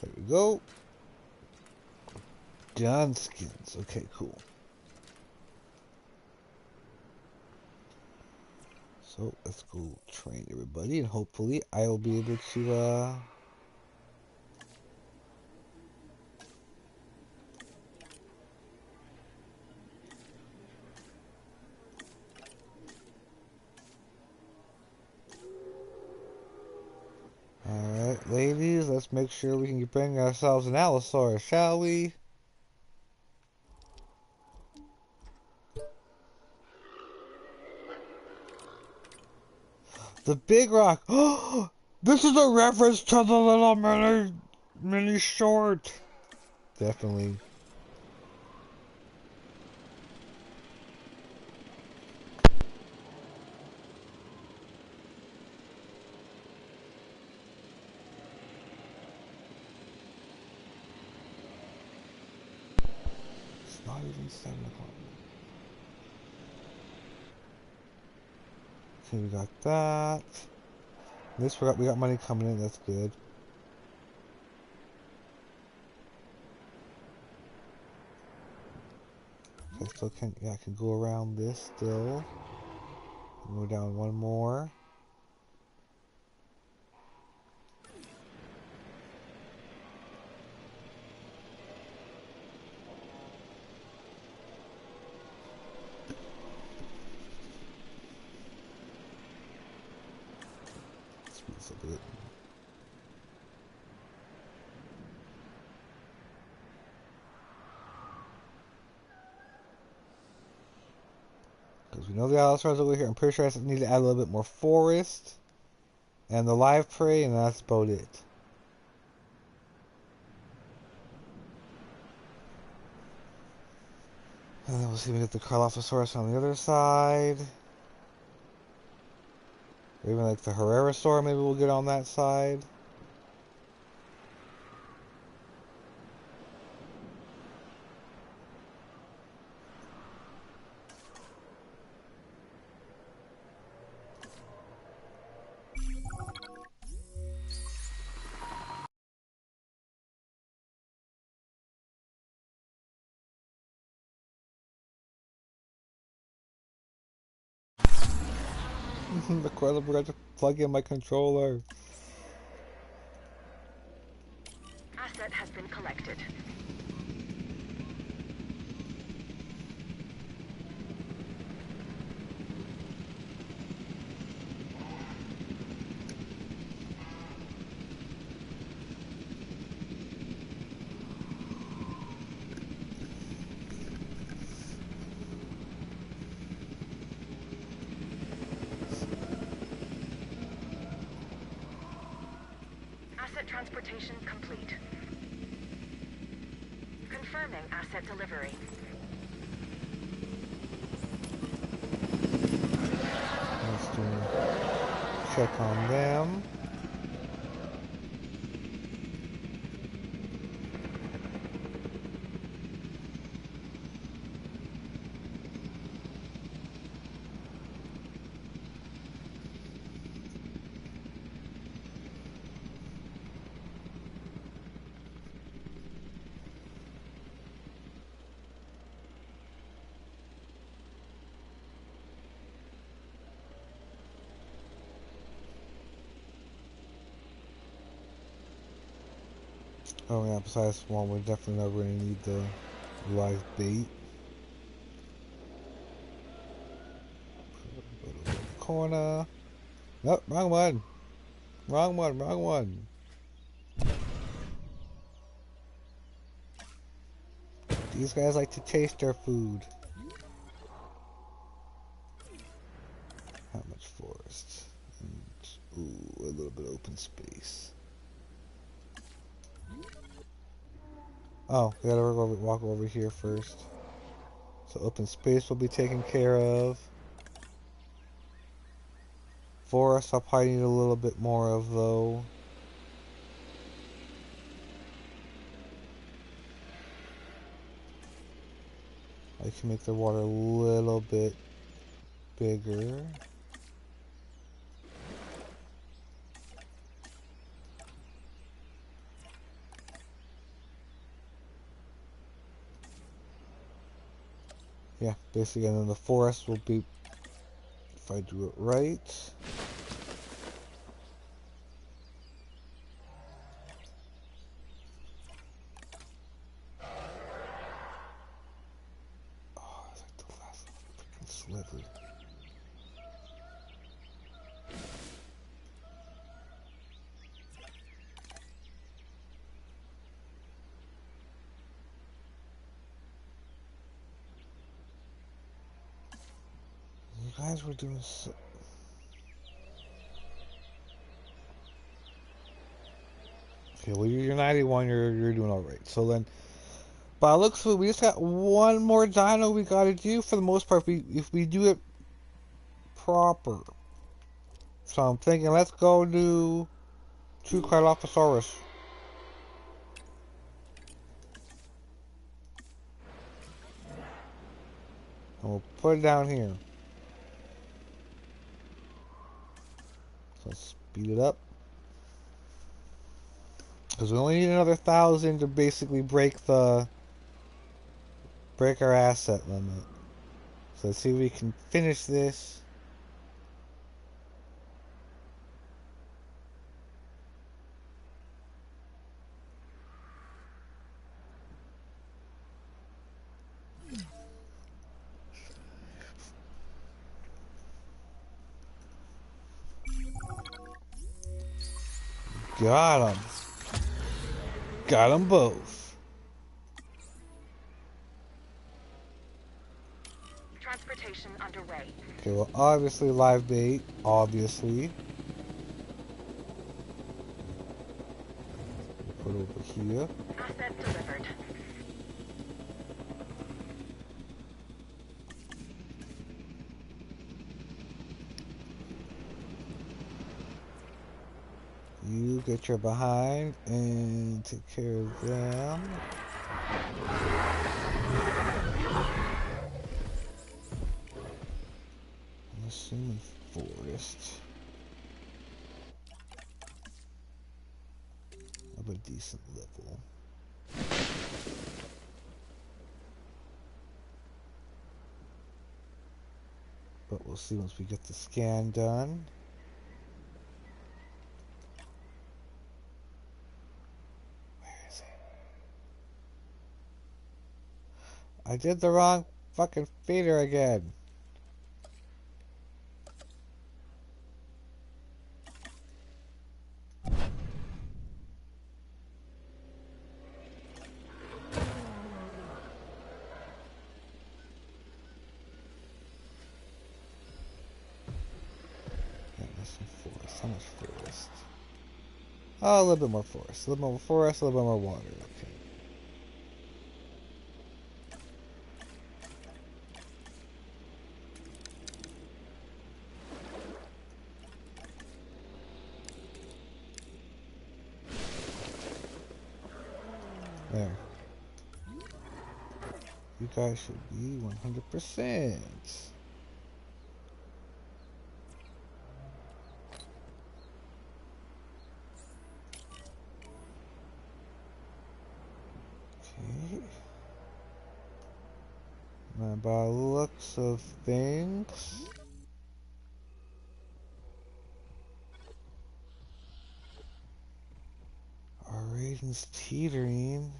There we go. John skins. Okay, cool. So let's go train everybody, and hopefully I will be able to Alright, ladies, let's make sure we can bring ourselves an Allosaurus, shall we? The big rock! Oh, this is a reference to the little mini short! Definitely. It's not even 7 o'clock. Okay, we got that. At least we got money coming in, that's good. Okay, still I can go around this still. Go down one more. Speed this a bit. Because we know the Allosaurus over here. I'm pretty sure I need to add a little bit more forest. And the live prey, and that's about it. And then we'll see if we get the Carlophosaurus on the other side. Or even like the Herrerasaur, maybe we'll get on that side. The cord forgot to plug in my controller. Asset has been collected. Asset transportation complete. Confirming asset delivery. Let's do check on them. Oh yeah, besides one, we're definitely not going to need the live bait. Go to the corner. Nope, wrong one. Wrong one, wrong one. These guys like to chase their food. How much forest? And, ooh, a little bit of open space. Oh, we gotta walk over here first. So open space will be taken care of. Forest I'll probably need a little bit more of though. I can make the water a little bit bigger. Yeah, basically, and then the forest will be, if I do it right. Oh, it's like the last freaking sliver. You guys were doing so... Okay, well you're 91, you're doing alright. So then, by looks of it, we just got one more dino we gotta do for the most part if we do it proper. So I'm thinking let's go do 2 Carlophosaurus. And we'll put it down here. So let's speed it up. Because we only need another 1,000 to basically break our asset limit. So let's see if we can finish this. Got them. Got them both. Transportation underway. Okay, well, obviously live bait. Obviously. Put it over here. Asset delivered. you get your behind and take care of them. I'm assuming forest. Of a decent level. But we'll see once we get the scan done. Where is it? I did the wrong fucking feeder again. How much forest? Oh, a little bit more forest. A little more forest, a little bit more water. Okay. There. You guys should be 100%. Okay. Now, by the looks of things, our rating's teetering.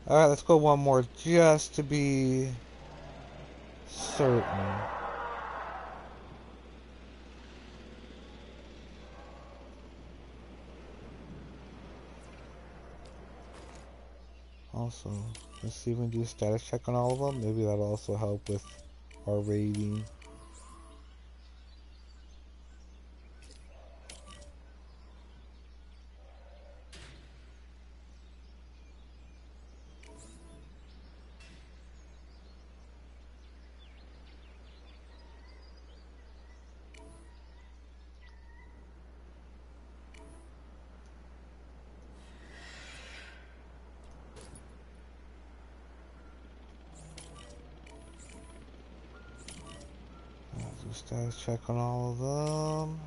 Alright, let's go one more just to be certain. Also, let's see if we can do a status check on all of them. Maybe that'll also help with our rating. Do a status check on all of them.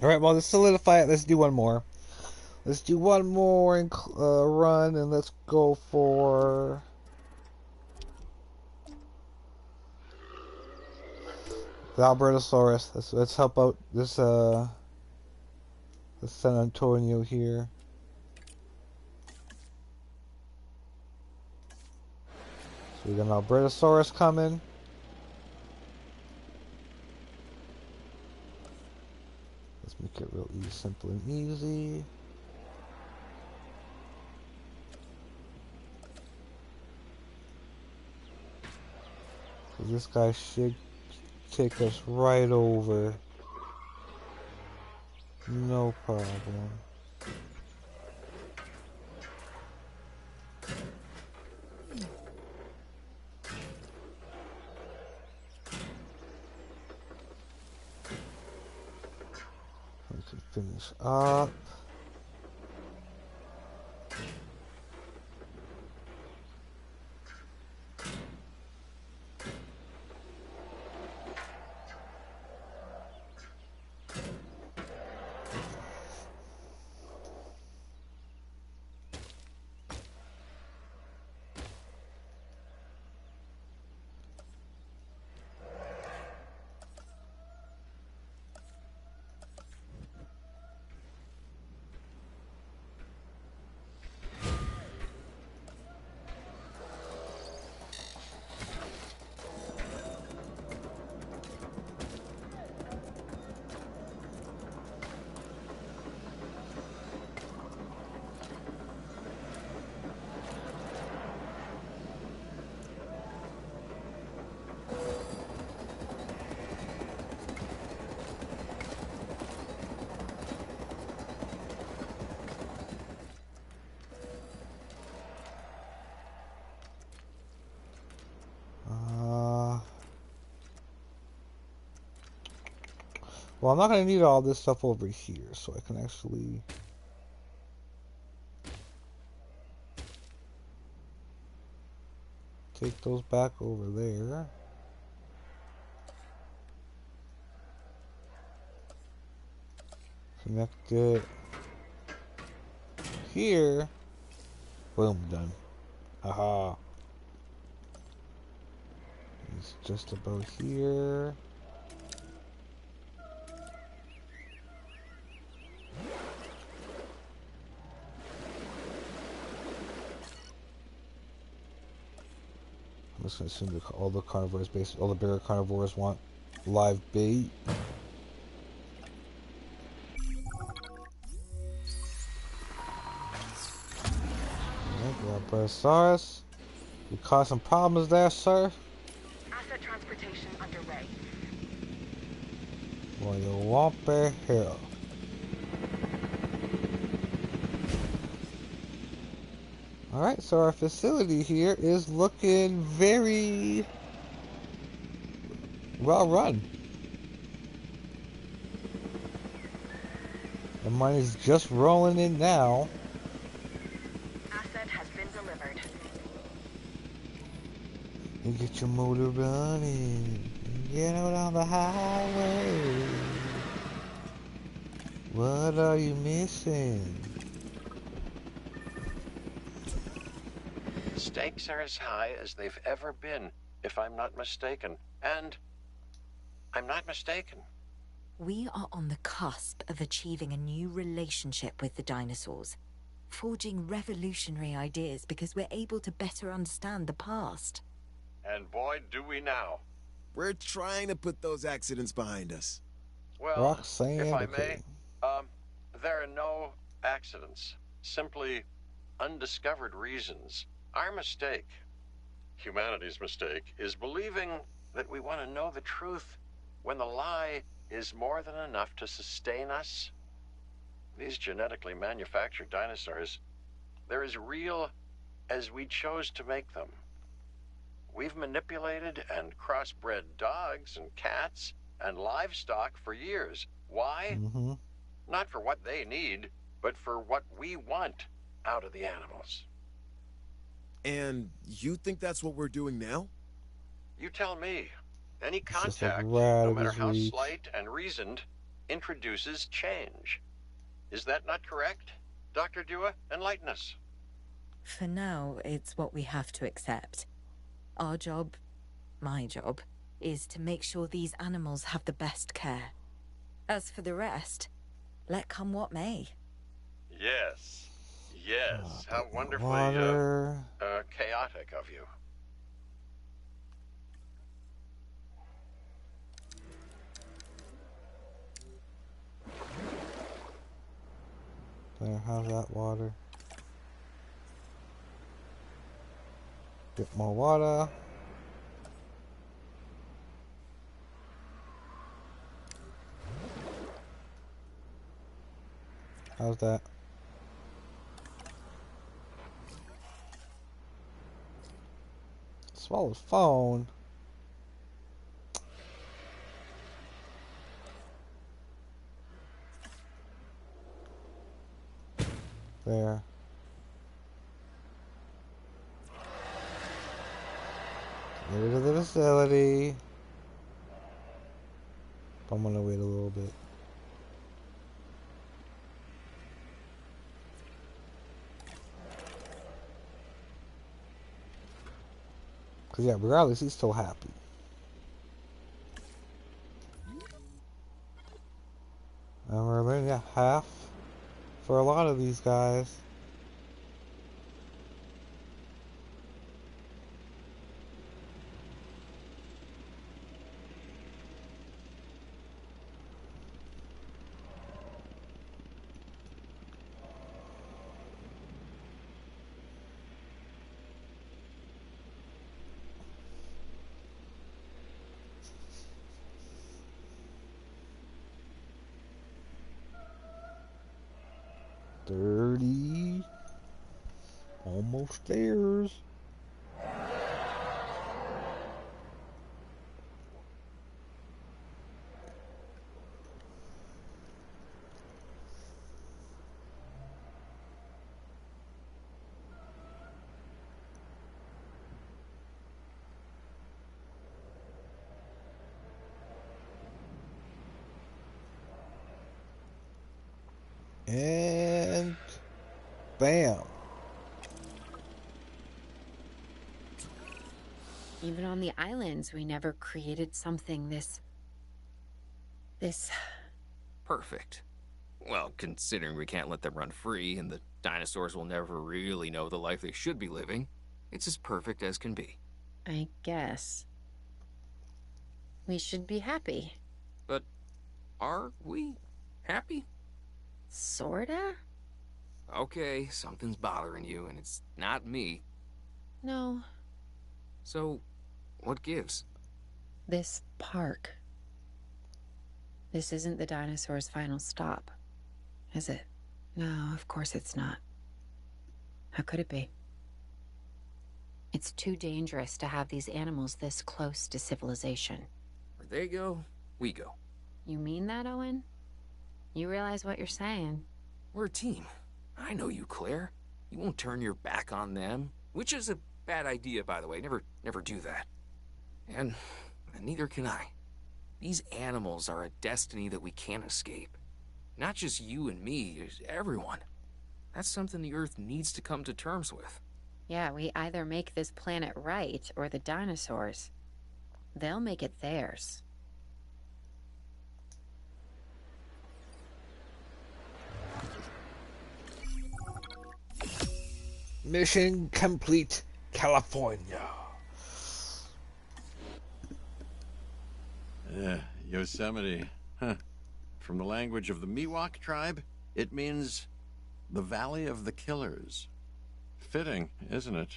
Alright, well, to solidify it, let's do one more. Let's do one more run, and let's go for the Albertosaurus. Let's help out this San Antonio here. So we got an Albertosaurus coming. Let's make it real easy, simple and easy. So this guy should take us right over. No problem. We can finish up. Well, I'm not going to need all this stuff over here, so I can actually... take those back over there. Connect it here. Boom, done. Haha. It's just about here. I'm just gonna assume that all the carnivores, basically all the bigger carnivores, want live bait. Brontosaurus, you caused some problems there, sir. Asset transportation underway. Well, you won't be here. Alright, so our facility here is looking very well run. The money's just rolling in now. Asset has been delivered. You get your motor running. Get out on the highway. What are you missing? Stakes are as high as they've ever been, if I'm not mistaken. And I'm not mistaken. We are on the cusp of achieving a new relationship with the dinosaurs, forging revolutionary ideas because we're able to better understand the past. And boy, do we now. We're trying to put those accidents behind us. Well, Roxanne, if I okay. may, there are no accidents. Simply undiscovered reasons. Our mistake, humanity's mistake, is believing that we want to know the truth when the lie is more than enough to sustain us. These genetically manufactured dinosaurs, they're as real as we chose to make them. We've manipulated and crossbred dogs and cats and livestock for years. Why? Not for what they need, but for what we want out of the animals. And you think that's what we're doing now? You tell me. Any It's just like contact, right no of matter his how reach. slight and reasoned, introduces change. Is that not correct? Dr. Dua, enlighten us. For now, it's what we have to accept. Our job, my job, is to make sure these animals have the best care. As for the rest, let come what may. Yes. Yes. How wonderfully Water. chaotic of you. There, how's that water? Bit more water. How's that? Swallowed phone. There. Get rid of the facility. I'm gonna wait a little bit. Cause yeah, regardless, he's still happy. And we're already at half for a lot of these guys. Almost theirs. And bam. Even on the islands, we never created something this Perfect. Well, considering we can't let them run free and the dinosaurs will never really know the life they should be living, it's as perfect as can be. I guess. We should be happy. But are we happy? Sorta? Okay, something's bothering you, and it's not me. No. So, what gives? This park. This isn't the dinosaur's final stop, is it? No, of course it's not. How could it be? It's too dangerous to have these animals this close to civilization. Where they go, we go. You mean that, Owen? You realize what you're saying? We're a team. I know you, Claire. You won't turn your back on them, which is a bad idea, by the way. Never do that. And neither can I. These animals are a destiny that we can't escape. Not just you and me, everyone. That's something the Earth needs to come to terms with. Yeah, we either make this planet right or the dinosaurs. They'll make it theirs. Mission complete, California. Yosemite. Huh. From the language of the Miwok tribe, it means the Valley of the Killers. Fitting, isn't it?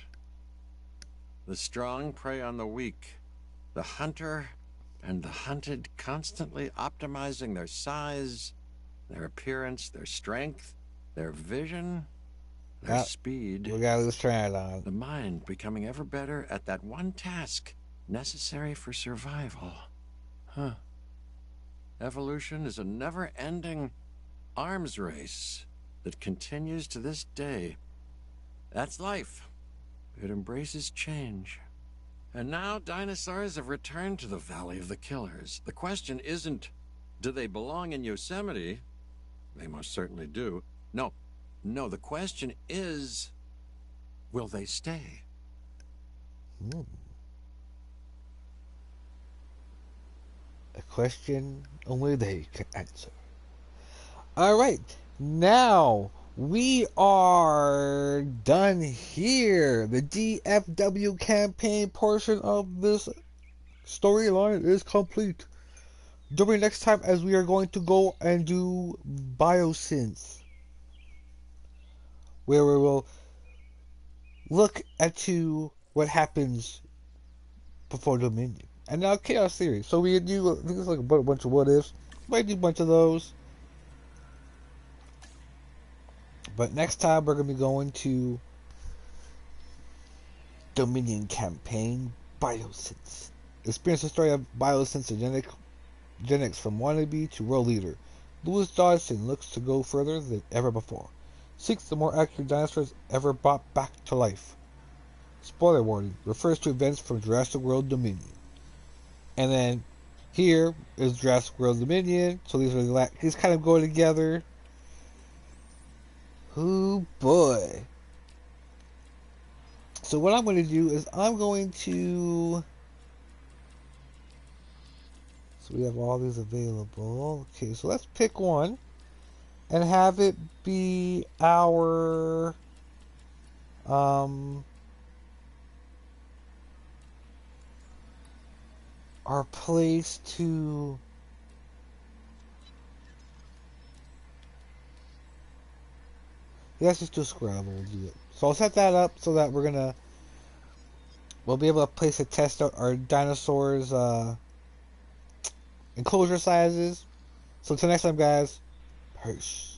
The strong prey on the weak. The hunter and the hunted constantly optimizing their size, their appearance, their strength, their vision, their speed. We got this tried on. The mind becoming ever better at that one task necessary for survival. Huh. Evolution is a never-ending arms race that continues to this day. That's life. It embraces change. And now dinosaurs have returned to the Valley of the Killers. The question isn't, do they belong in Yosemite? They most certainly do. No, the question is, will they stay? A question only they can answer. Alright, now we are done here. The DFW campaign portion of this storyline is complete. Join me next time as we are going to go and do Biosynth, where we will look into what happens before Dominion. And now Chaos Theory. So we do, I think it's like a bunch of what ifs. Might do a bunch of those. But next time we're going to be going to Dominion Campaign Biosynth. Experience the story of Biosynth genetics from wannabe to world leader. Louis Dodson looks to go further than ever before. Seeks the more accurate dinosaurs ever brought back to life. Spoiler warning, refers to events from Jurassic World Dominion. And then here is Jurassic World Dominion. So these kind of go together. Oh boy. So what I'm going to do is I'm going to... So we have all these available. Okay, so let's pick one. And have it be our... our place to... Let's just do Scrabble. We'll do it. So I'll set that up so that we'll be able to place a test out our dinosaurs enclosure sizes. So until next time, guys, peace.